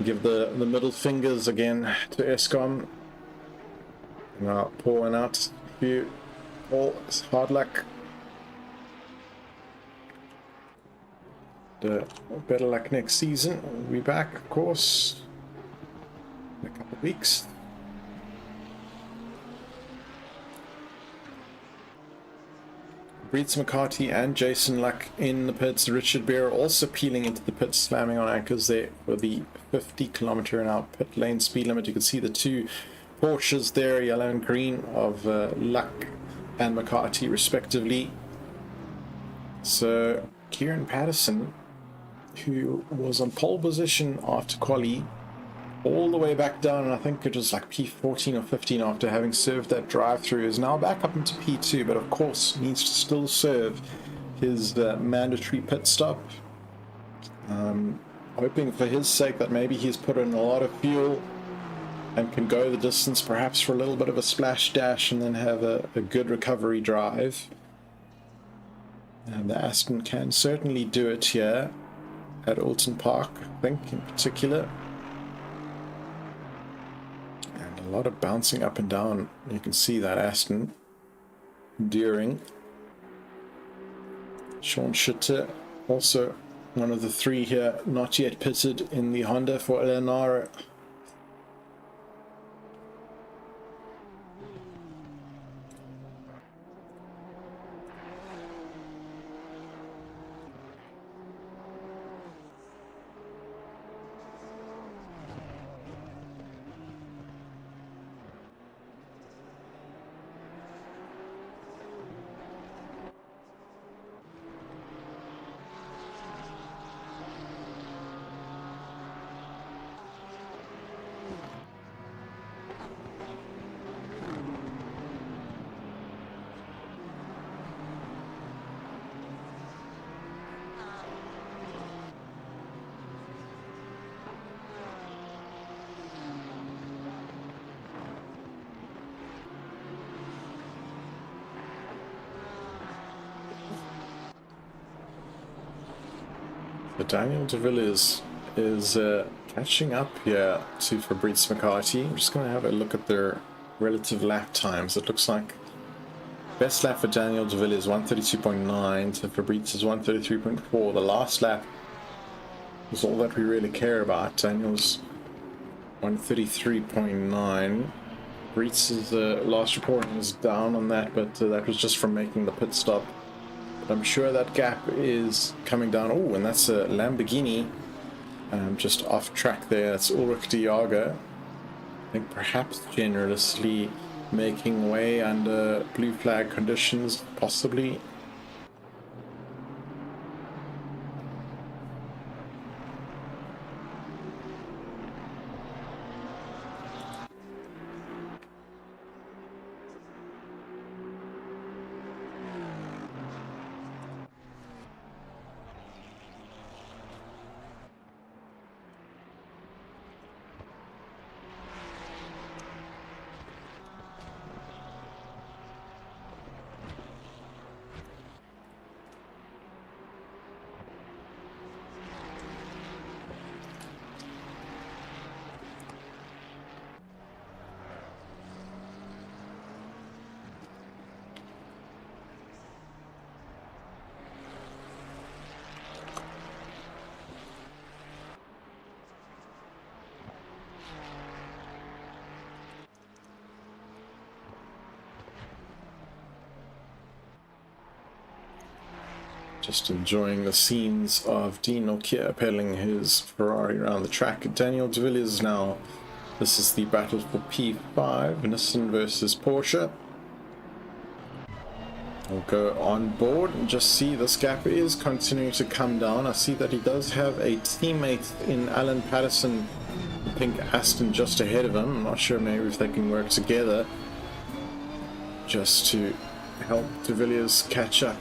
A: Give the middle fingers again to Escom. Now pouring out a few. Paul, hard luck. Better luck next season. We'll be back, of course, in a couple of weeks. Breeds McCarthy and Jason Luck in the pits. Richard Bear also peeling into the pits, slamming on anchors there for the 50km/h pit lane speed limit. You can see the two Porsches there, yellow and green, of Luck and McCarthy respectively. So Kieran Patterson, who was on pole position after quali, all the way back down, and I think it was like P14 or 15 after having served that drive-through, is now back up into P2, but of course needs to still serve his mandatory pit stop. Hoping for his sake that maybe he's put in a lot of fuel and can go the distance, perhaps for a little bit of a splash dash, and then have a good recovery drive. And the Aston can certainly do it here at Oulton Park, I think, in particular. And a lot of bouncing up and down. You can see that Aston enduring. Sean Schutter, also one of the three here, not yet pitted in the Honda for Eleonora. Daniel de Villiers is catching up here to Fabrice McCarthy. I'm just going to have a look at their relative lap times. It looks like best lap for Daniel de Villiers 132.9 to Fabrice is 133.4. The last lap is all that we really care about. Daniel's 133.9. Fabrice's last reporting is down on that, but that was just from making the pit stop. But I'm sure that gap is coming down. Oh, and that's a Lamborghini just off track there. That's Ulrich de Jager. I think perhaps generously making way under blue flag conditions, possibly. Just enjoying the scenes of Dean Nokia pedaling his Ferrari around the track. Daniel de Villiers now. This is the battle for P5, Nissan versus Porsche. We'll go on board and just see this gap is continuing to come down. I see that he does have a teammate in Alan Patterson, the pink Aston, just ahead of him. I'm not sure maybe if they can work together just to help de Villiers catch up.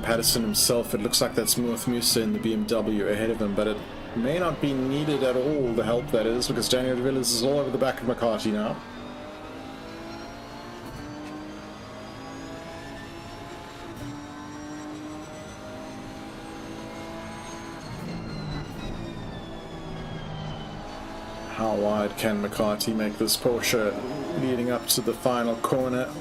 A: Patterson himself, it looks like that's Muth Musa in the BMW ahead of him, but it may not be needed at all, the help that is, because Daniel de Villiers is all over the back of McCarthy now. How wide can McCarthy make this Porsche leading up to the final corner?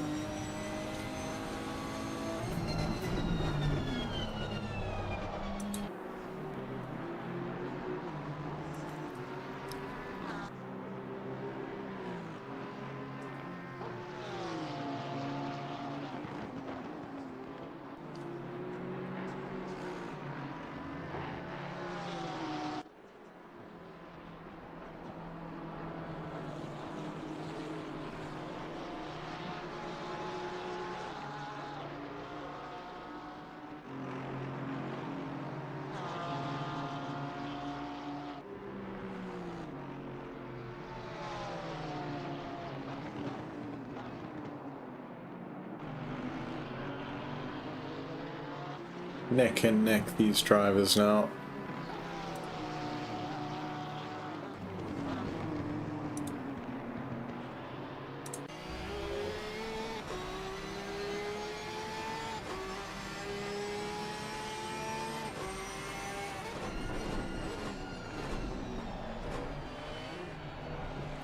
A: Neck and neck, these drivers now.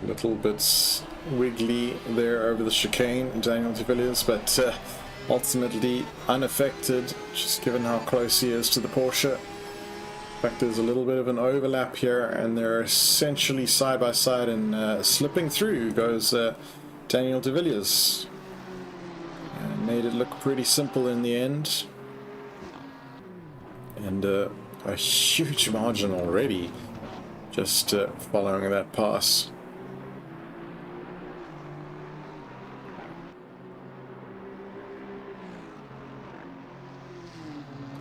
A: Little bits wiggly there over the chicane, Daniel de Villiers, but ultimately unaffected, just given how close he is to the Porsche. In fact, there's a little bit of an overlap here, and they're essentially side by side, and slipping through goes Daniel de Villiers. And made it look pretty simple in the end. And a huge margin already, just following that pass.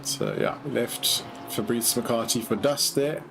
A: So yeah, left Fabrice McCarthy for dust there.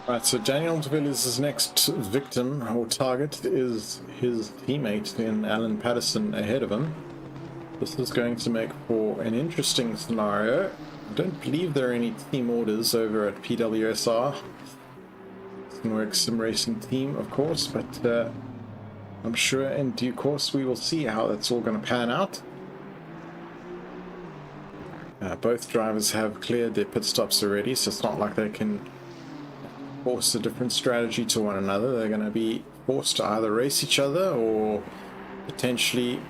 A: Right, so Daniel de Villiers' next victim or target is his teammate in Alan Patterson ahead of him. This is going to make for an interesting scenario. I don't believe there are any team orders over at PWSR. Simworks Sim Racing Team, of course, but I'm sure in due course we will see how that's all going to pan out. Both drivers have cleared their pit stops already, so it's not like they can force a different strategy to one another. They're going to be forced to either race each other or potentially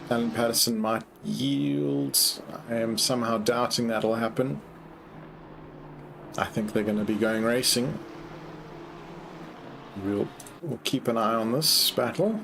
A: Alan Patterson might yield. I am somehow doubting that'll happen. I think they're going to be going racing. We'll keep an eye on this battle.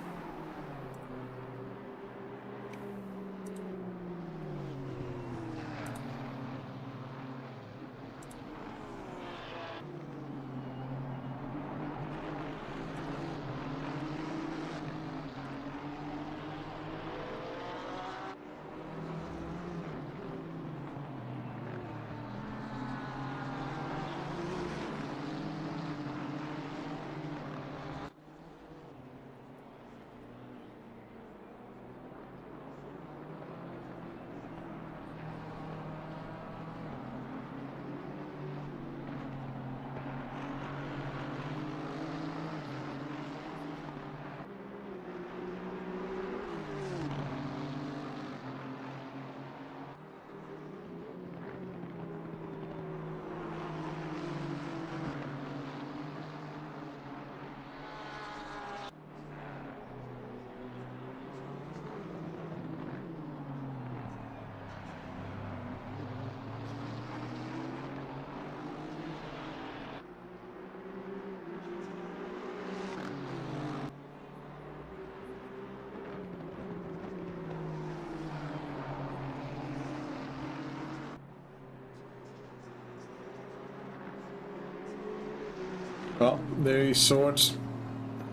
A: Well, there you saw it.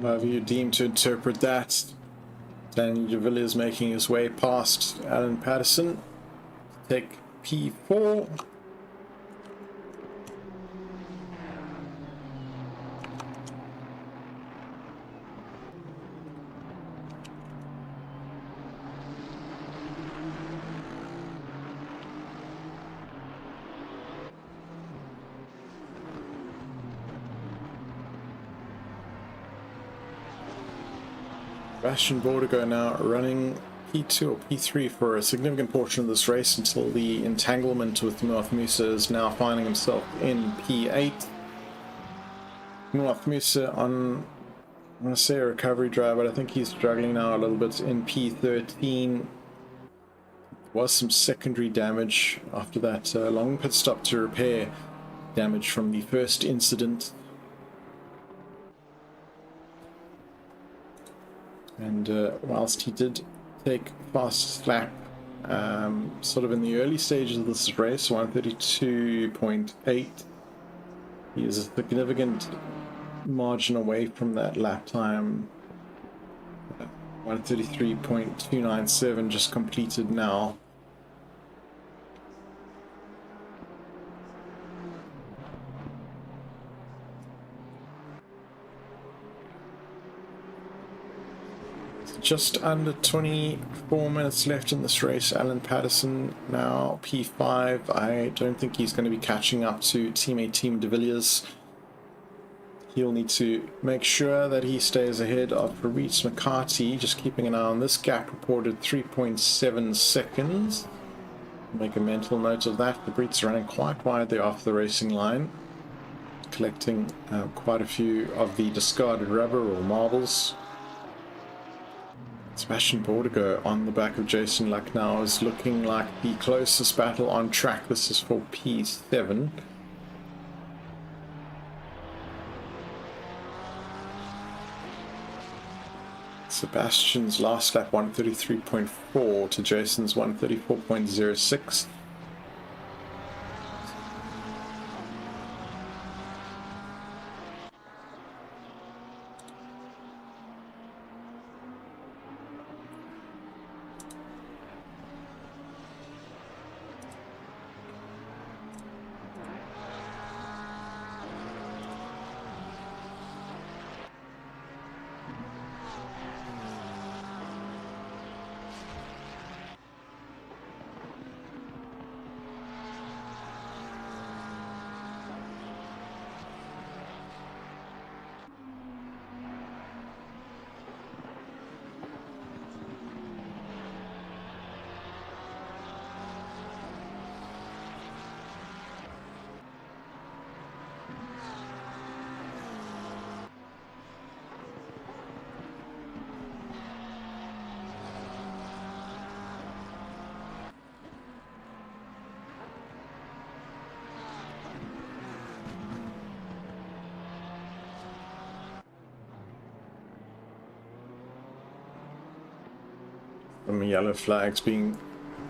A: However you deem to interpret that. Daniel de Villiers making his way past Alan Patterson. Take P4. Sebastian Bordigo now running P2 or P3 for a significant portion of this race until the entanglement with North Musa is now finding himself in P8. North Musa on, I want to say a recovery drive, but I think he's struggling now a little bit in P13. Was some secondary damage after that long pit stop to repair damage from the first incident. And whilst he did take fast lap sort of in the early stages of this race, 132.8, he is a significant margin away from that lap time. 133.297 just completed now. Just under 24 minutes left in this race. Alan Patterson now P5. I don't think he's going to be catching up to teammate Team de Villiers. He'll need to make sure that he stays ahead of Fabrice McCarthy. Just keeping an eye on this gap, reported 3.7 seconds. Make a mental note of that. The Brits running quite wide there off the racing line, collecting quite a few of the discarded rubber or marbles. Sebastian Bordigo on the back of Jason Lucknow is looking like the closest battle on track. This is for P7. Sebastian's last lap 133.4 to Jason's 134.06. Some yellow flags being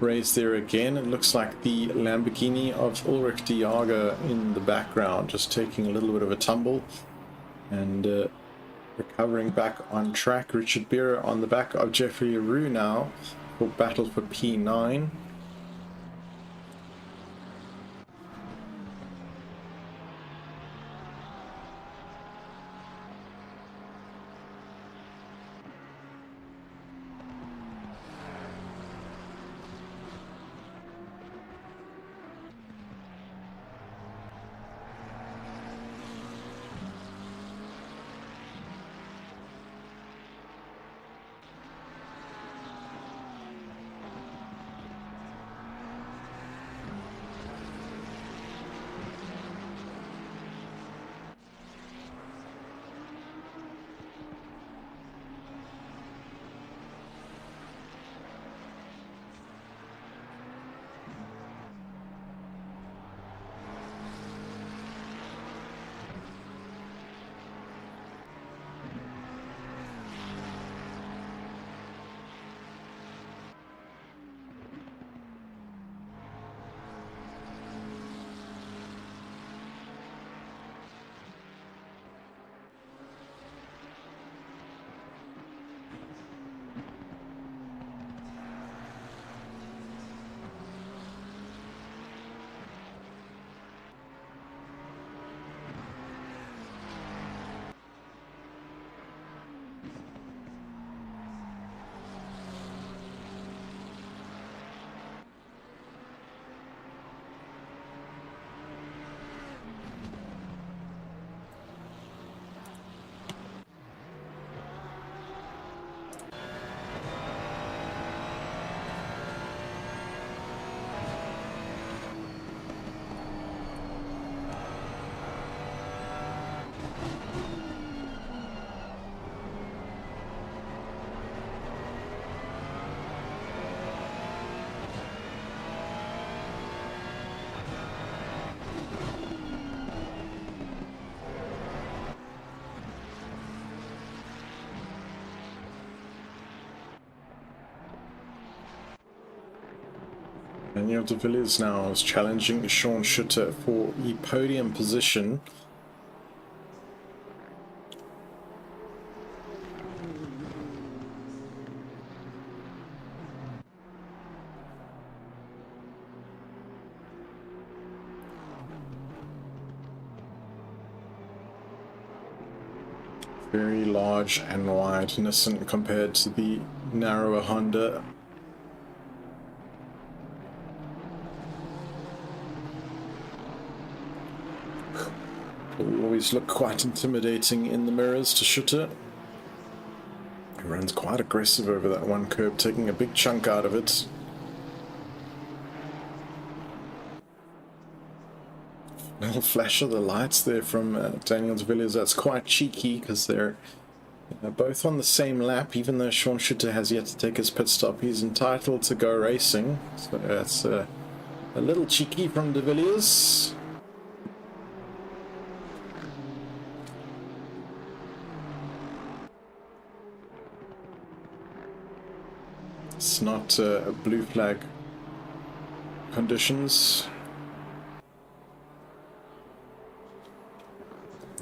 A: raised there again. It looks like the Lamborghini of Ulrich de Jager in the background, just taking a little bit of a tumble and recovering back on track. Richard Beer on the back of Jeffrey Roux now for battle for P9. Daniel de Villiers now is challenging Sean Schutter for the podium position. Very large and wide Nissan compared to the narrower Honda. Will always look quite intimidating in the mirrors to Schutter. He runs quite aggressive over that one curb, taking a big chunk out of it. Little flash of the lights there from Daniel de Villiers. That's quite cheeky because they're both on the same lap. Even though Sean Schutter has yet to take his pit stop, he's entitled to go racing. So that's a little cheeky from de Villiers. It's not blue flag conditions.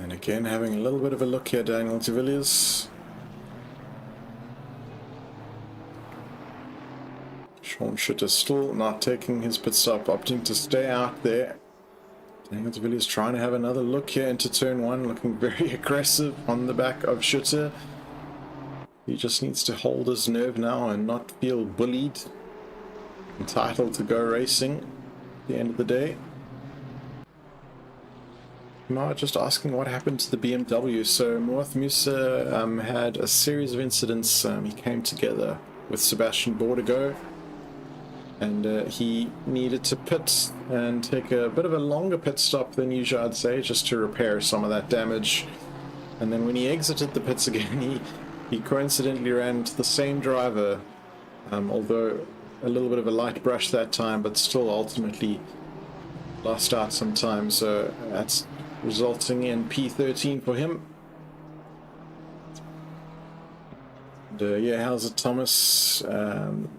A: And again, having a little bit of a look here, Daniel de Villiers. Sean Schutter still not taking his pit stop, opting to stay out there. Daniel de Villiers trying to have another look here into turn one, looking very aggressive on the back of Schutter. He just needs to hold his nerve now and not feel bullied. Entitled to go racing at the end of the day. Now just asking what happened to the BMW. So Muath Musa had a series of incidents. He came together with Sebastian Bordigo, and he needed to pit and take a bit of a longer pit stop than usual, I'd say, just to repair some of that damage. And then when he exited the pits again, he coincidentally ran into the same driver, although a little bit of a light brush that time, but still ultimately lost out some time. So that's resulting in P13 for him. Yeah, how's it, Thomas?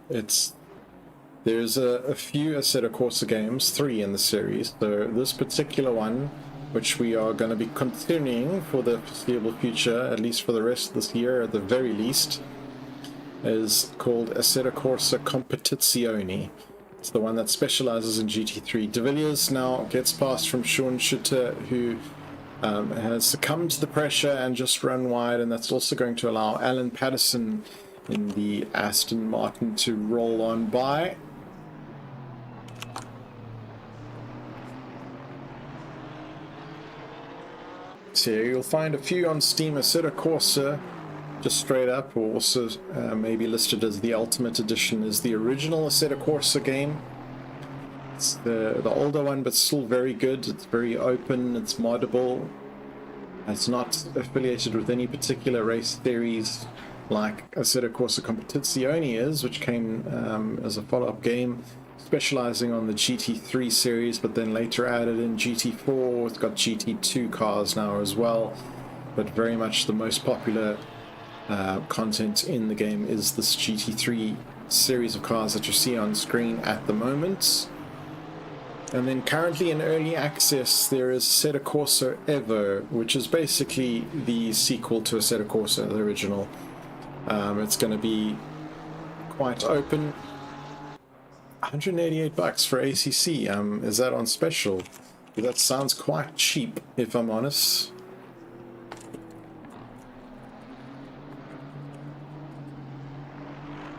A: There's a few Assetto Corsa games, 3 in the series. So this particular one, which we are going to be continuing for the foreseeable future, at least for the rest of this year at the very least, is called Assetto Corsa Competizione. It's the one that specializes in GT3. De Villiers now gets past from Sean Schutter, who has succumbed to the pressure and just run wide, and that's also going to allow Alan Patterson in the Aston Martin to roll on by. So you'll find a few on Steam Assetto Corsa just straight up, or also maybe listed as the Ultimate Edition, is the original Assetto Corsa game. It's the older one, but still very good. It's very open, it's moddable. It's not affiliated with any particular race series like Assetto Corsa Competizione is, which came as a follow-up game specializing on the GT3 series, but then later added in GT4. It's got GT2 cars now as well, but very much the most popular content in the game is this GT3 series of cars that you see on screen at the moment. And then currently in early access there is Assetto Corsa Evo, which is basically the sequel to Assetto Corsa, the original. It's going to be quite open. $188 for ACC. Is that on special? That sounds quite cheap, if I'm honest.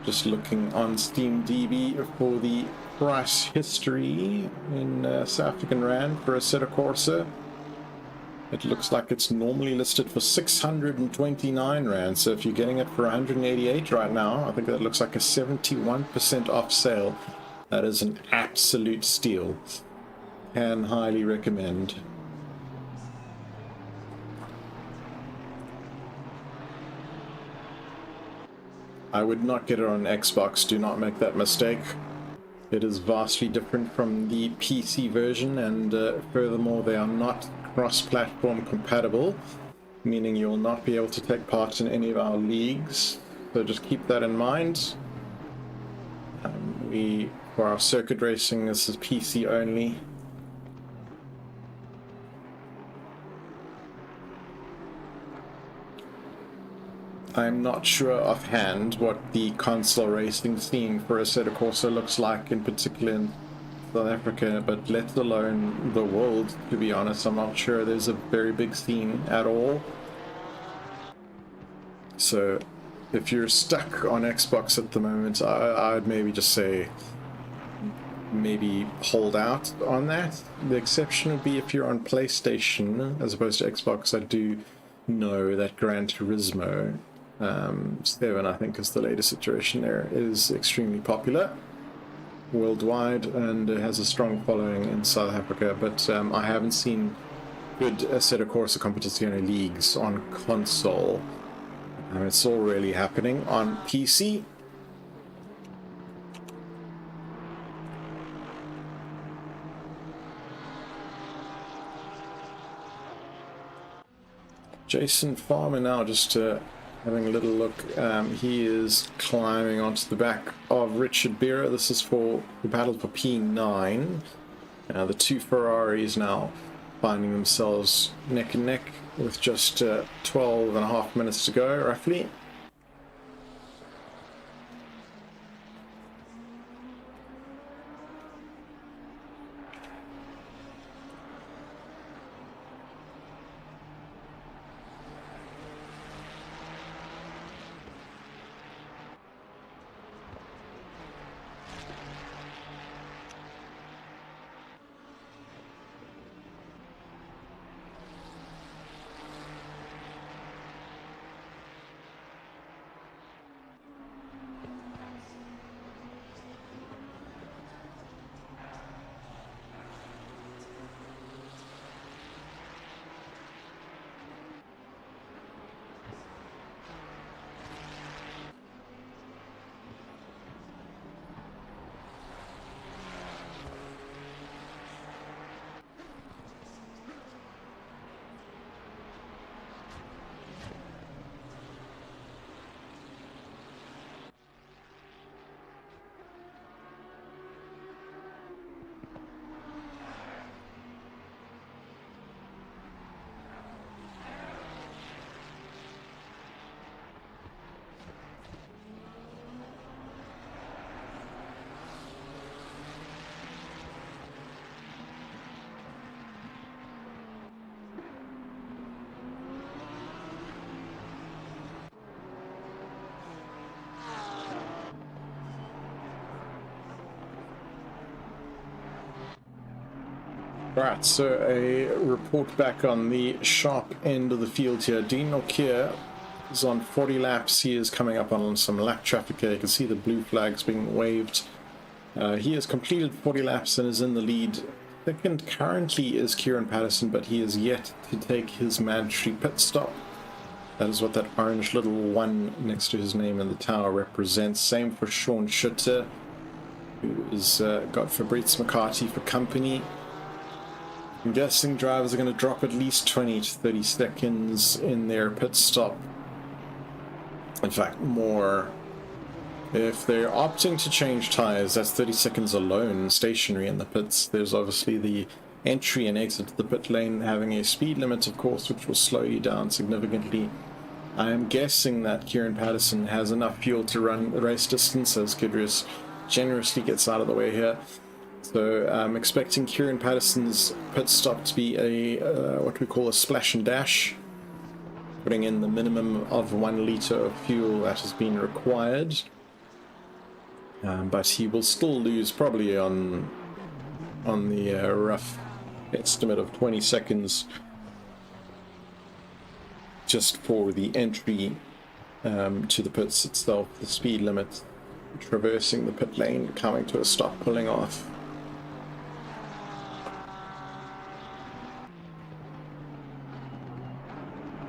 A: Just looking on SteamDB for the price history in South African Rand for Assetto Corsa. It looks like it's normally listed for 629 Rand, so if you're getting it for 188 right now, I think that looks like a 71% off sale. That is an absolute steal. Can highly recommend. I would not get it on Xbox, do not make that mistake. It is vastly different from the PC version, and furthermore they are not cross-platform compatible, meaning you'll not be able to take part in any of our leagues, so just keep that in mind. For our circuit racing, this is PC only. I'm not sure offhand what the console racing scene for Assetto Corsa looks like, in particular in South Africa, but let alone the world, to be honest. I'm not sure there's a very big scene at all. So if you're stuck on Xbox at the moment, I'd maybe just say maybe hold out on that. The exception would be if you're on PlayStation as opposed to Xbox. I do know that Gran Turismo 7, I think is the latest iteration there, is extremely popular worldwide and it has a strong following in South Africa, but I haven't seen good Assetto Corsa Competizione leagues on console. It's all really happening on PC. Jason Farmer now just having a little look. He is climbing onto the back of Richard Bera. This is for the battle for P9. The two Ferraris now finding themselves neck and neck with just 12 and a half minutes to go, roughly. Right, so a report back on the sharp end of the field here. Dean Nokia is on 40 laps. He is coming up on some lap traffic here. You can see the blue flags being waved. He has completed 40 laps and is in the lead. Second currently is Kieran Patterson, but he is yet to take his mandatory pit stop. That is what that orange little one next to his name in the tower represents. Same for Sean Schutter, who has got Fabrizio McCarthy for company. I'm guessing drivers are going to drop at least 20 to 30 seconds in their pit stop. In fact, more. If they're opting to change tires, that's 30 seconds alone stationary in the pits. There's obviously the entry and exit to the pit lane having a speed limit, of course, which will slow you down significantly. I am guessing that Kieran Patterson has enough fuel to run the race distance as Kidrius generously gets out of the way here. So I'm expecting Kieran Patterson's pit stop to be a what we call a splash and dash, putting in the minimum of 1 litre of fuel that has been required. But he will still lose probably on the rough estimate of 20 seconds just for the entry to the pits itself, the speed limit, traversing the pit lane, coming to a stop, pulling off.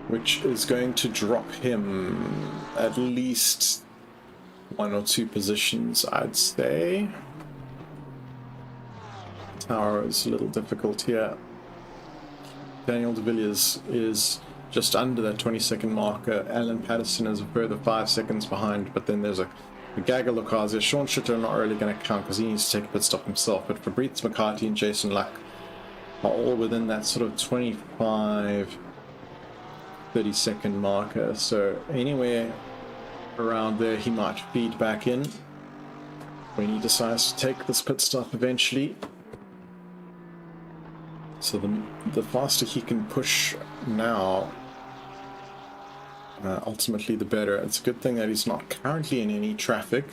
A: Which is going to drop him at least 1 or 2 positions, I'd say. Tower is a little difficult here. Daniel de Villiers is just under that 20-second marker. Alan Patterson is a further 5 seconds behind, but then there's a gaggle of cars here. Sean Schutter not really going to count because he needs to take a pit stop himself, but Fabrizio McCarthy and Jason Luck are all within that sort of 25 30-second marker, so anywhere around there he might feed back in when he decides to take this pit stop eventually. So the faster he can push now, ultimately the better. It's a good thing that he's not currently in any traffic.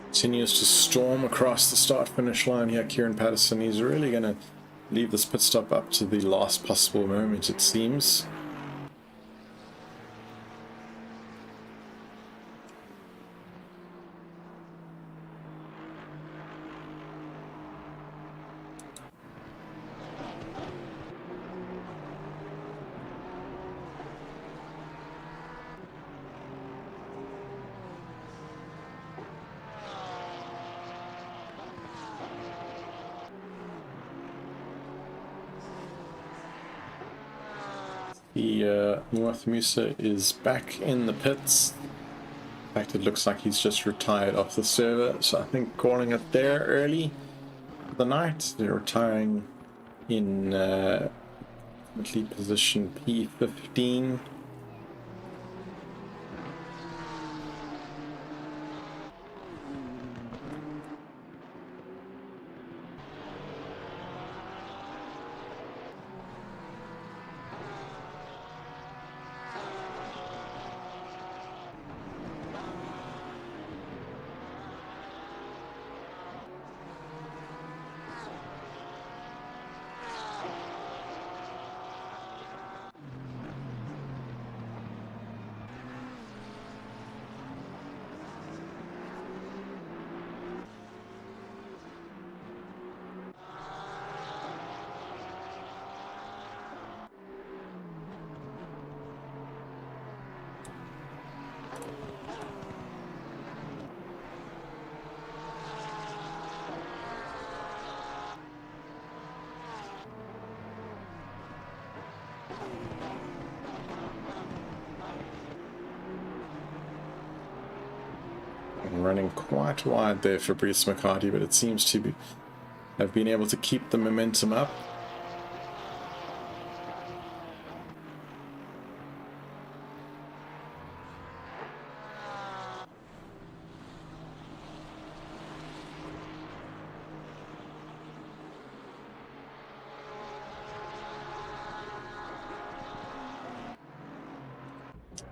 A: Continues to storm across the start-finish line here, Kieran Patterson. He's really going to leave this pit stop up to the last possible moment, it seems. The North Musa is back in the pits. In fact, it looks like he's just retired off the server, so I think calling it there early for the night. They're retiring in position P15. Running quite wide there for Fabrice McCarty, but it seems to have been able to keep the momentum up.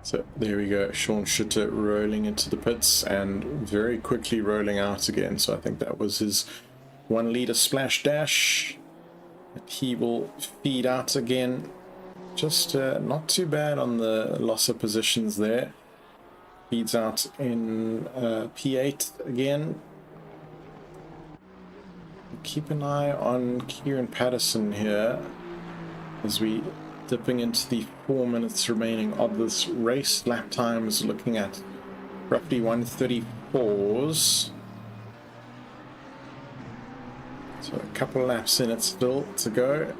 A: So there we go, Sean Schutter rolling into the pits and very quickly rolling out again. So I think that was his 1 liter splash dash. He will feed out again. Just not too bad on the loss of positions there. Feeds out in P8 again. Keep an eye on Kieran Patterson here as we dipping into the 4 minutes remaining of this race. Lap times looking at roughly 1:34s. So a couple of laps in it still to go,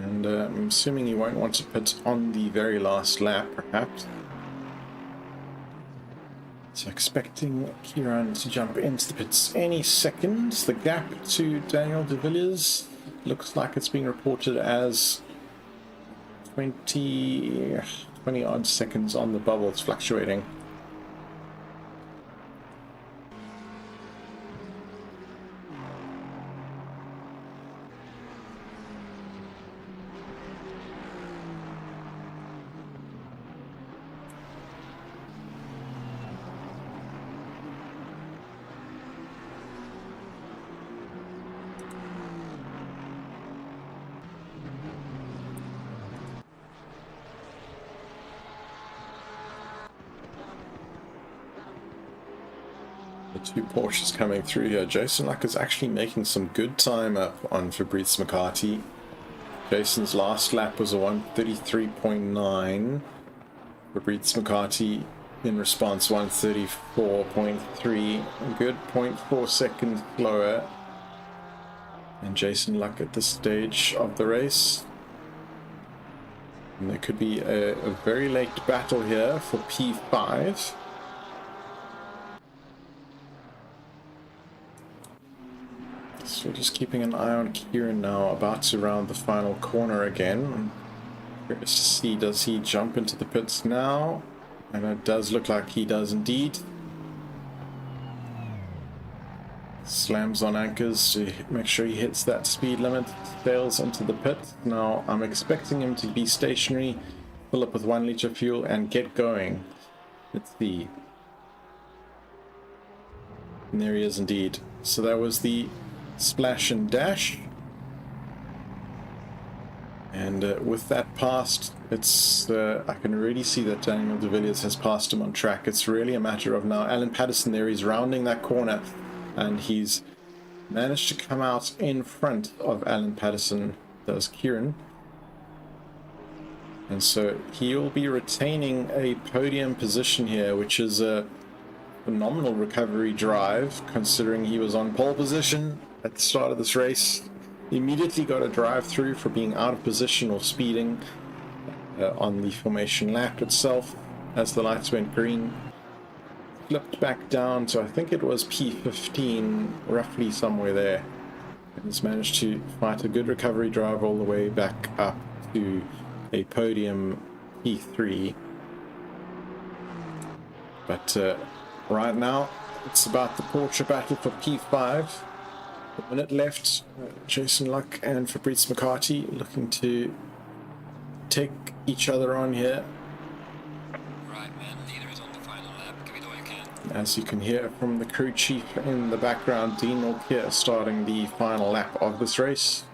A: and I'm assuming you won't want to pit on the very last lap perhaps. So expecting Kieran to jump into the pits any second. The gap to Daniel de Villiers looks like it's being reported as 20 odd seconds on the bubble. It's fluctuating. The 2 Porsches coming through here. Jason Luck is actually making some good time up on Fabrice McCarty. Jason's last lap was a 1:33.9. Fabrice McCarty in response 1:34.3. A good 0.4 seconds slower. And Jason Luck at this stage of the race. And there could be a very late battle here for P5. So just keeping an eye on Kieran now, about to round the final corner again. Curious to see, does he jump into the pits now? And it does look like he does indeed. Slams on anchors to make sure he hits that speed limit, sails into the pit. Now I'm expecting him to be stationary, fill up with 1 liter fuel and get going. Let's see. And there he is indeed. So that was the splash and dash, and with that passed, it's I can really see that Daniel de Villiers has passed him on track. It's really a matter of now Alan Patterson there, he's rounding that corner and he's managed to come out in front of Alan Patterson, does Kieran, and so he'll be retaining a podium position here, which is a phenomenal recovery drive considering he was on pole position at the start of this race. Immediately got a drive through for being out of position or speeding on the formation lap itself as the lights went green. Flipped back down to, I think it was P15, roughly somewhere there. has managed to fight a good recovery drive all the way back up to a podium P3. But right now it's about the Porsche battle for P5. A minute left. Jason Luck and Fabrice McCarthy looking to take each other on here.
B: Right, man. Leader is on the final lap. Give it all you can.
A: As you can hear from the crew chief in the background, Dean Norkier starting the final lap of this race.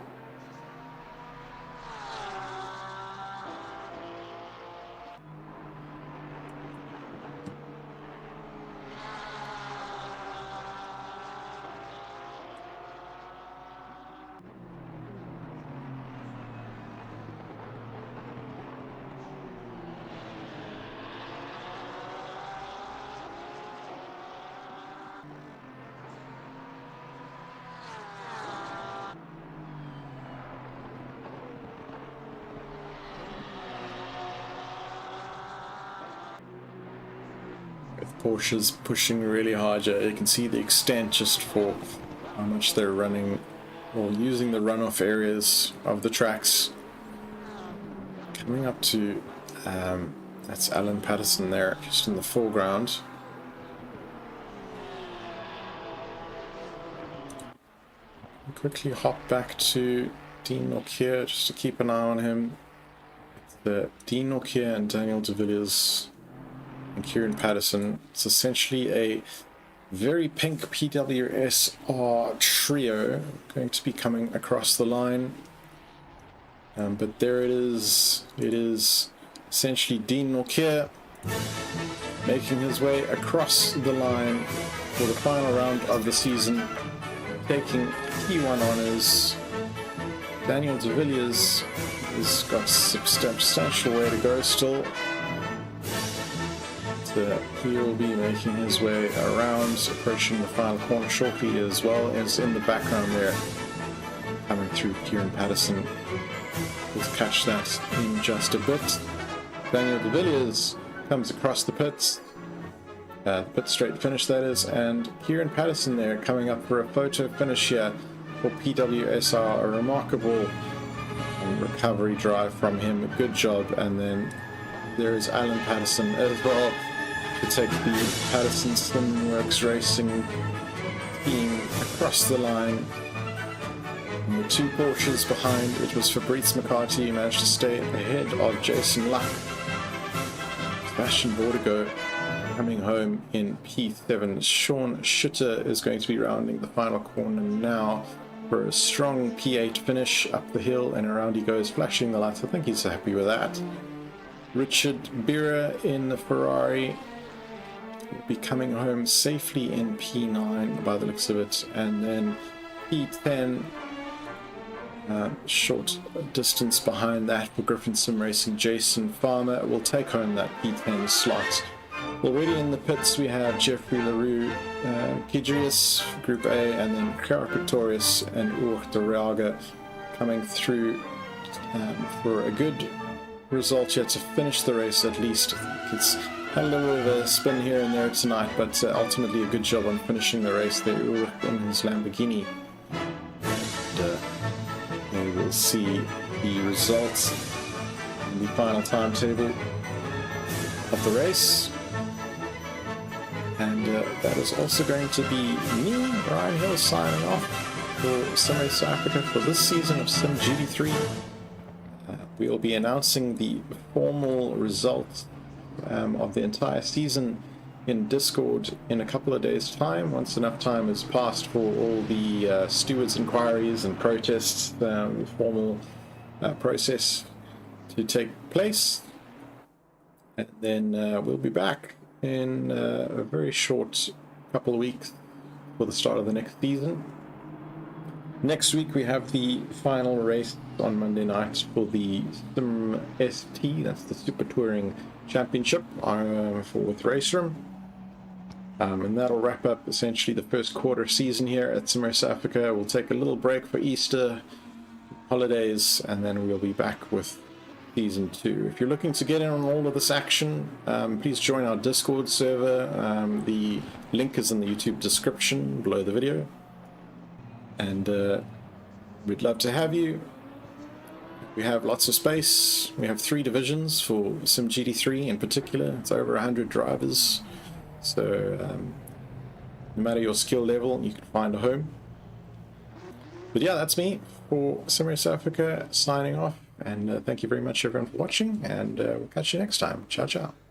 A: Porsche's pushing really hard. You can see the extent just for how much they're running or using the runoff areas of the tracks. Coming up to that's Alan Patterson there, just in the foreground. I'll quickly hop back to Dean Norkier just to keep an eye on him. The Dean Norkier and Daniel de Villiers and Kieran Patterson. It's essentially a very pink PWSR trio going to be coming across the line. But there it is. It is essentially Dean Norkier making his way across the line for the final round of the season, taking P1 honors. Daniel de Villiers has got a substantial way to go still. He will be making his way around, approaching the final corner shortly, as well as in the background there, coming through Kieran Patterson. We'll catch that in just a bit. Daniel de Villiers comes across the pits, pit straight finish that is, and Kieran Patterson there coming up for a photo finish here for PWSR. A remarkable recovery drive from him, a good job. And then there is Alan Patterson as well, to take the Patterson Simworks Racing team across the line. And the two Porsches behind, it was Fabrice McCarthy who managed to stay ahead of Jason Luck. Sebastian Bordigo coming home in P7. Sean Schutter is going to be rounding the final corner now for a strong P8 finish up the hill, and around he goes, flashing the lights. I think he's happy with that. Richard Bira in the Ferrari will be coming home safely in P9 by the looks of it, and then P10 short distance behind that for Griffin Sim Racing. Jason Farmer will take home that P10 slot. Already in the pits we have Jeffrey LaRue, Kidrius, Group A, and then Clark Victorious and Ulrich de Raga coming through for a good result here to finish the race at least. It's had a little bit of a spin here and there tonight, but ultimately a good job on finishing the race there, Ulrich in his Lamborghini. And we will see the results in the final timetable of the race. And that is also going to be me, Ryan Hill, signing off for Sim South Africa for this season of simGT3. We will be announcing the formal results of the entire season in Discord in a couple of days' time, once enough time has passed for all the stewards' inquiries and protests, the formal process to take place. And then we'll be back in a very short couple of weeks for the start of the next season. Next week we have the final race on Monday night for the Sim ST, that's the Super Touring Championship with Raceroom. And that'll wrap up essentially the first quarter season here at Sim South Africa. We'll take a little break for Easter holidays, and then we'll be back with Season 2. If you're looking to get in on all of this action, please join our Discord server. The link is in the YouTube description below the video. And We'd love to have you. We have lots of space. We have 3 divisions for simGT3 in particular. It's over 100 drivers. So no matter your skill level, you can find a home. But yeah, that's me for SimRace Africa signing off. And thank you very much everyone for watching. And we'll catch you next time. Ciao, ciao.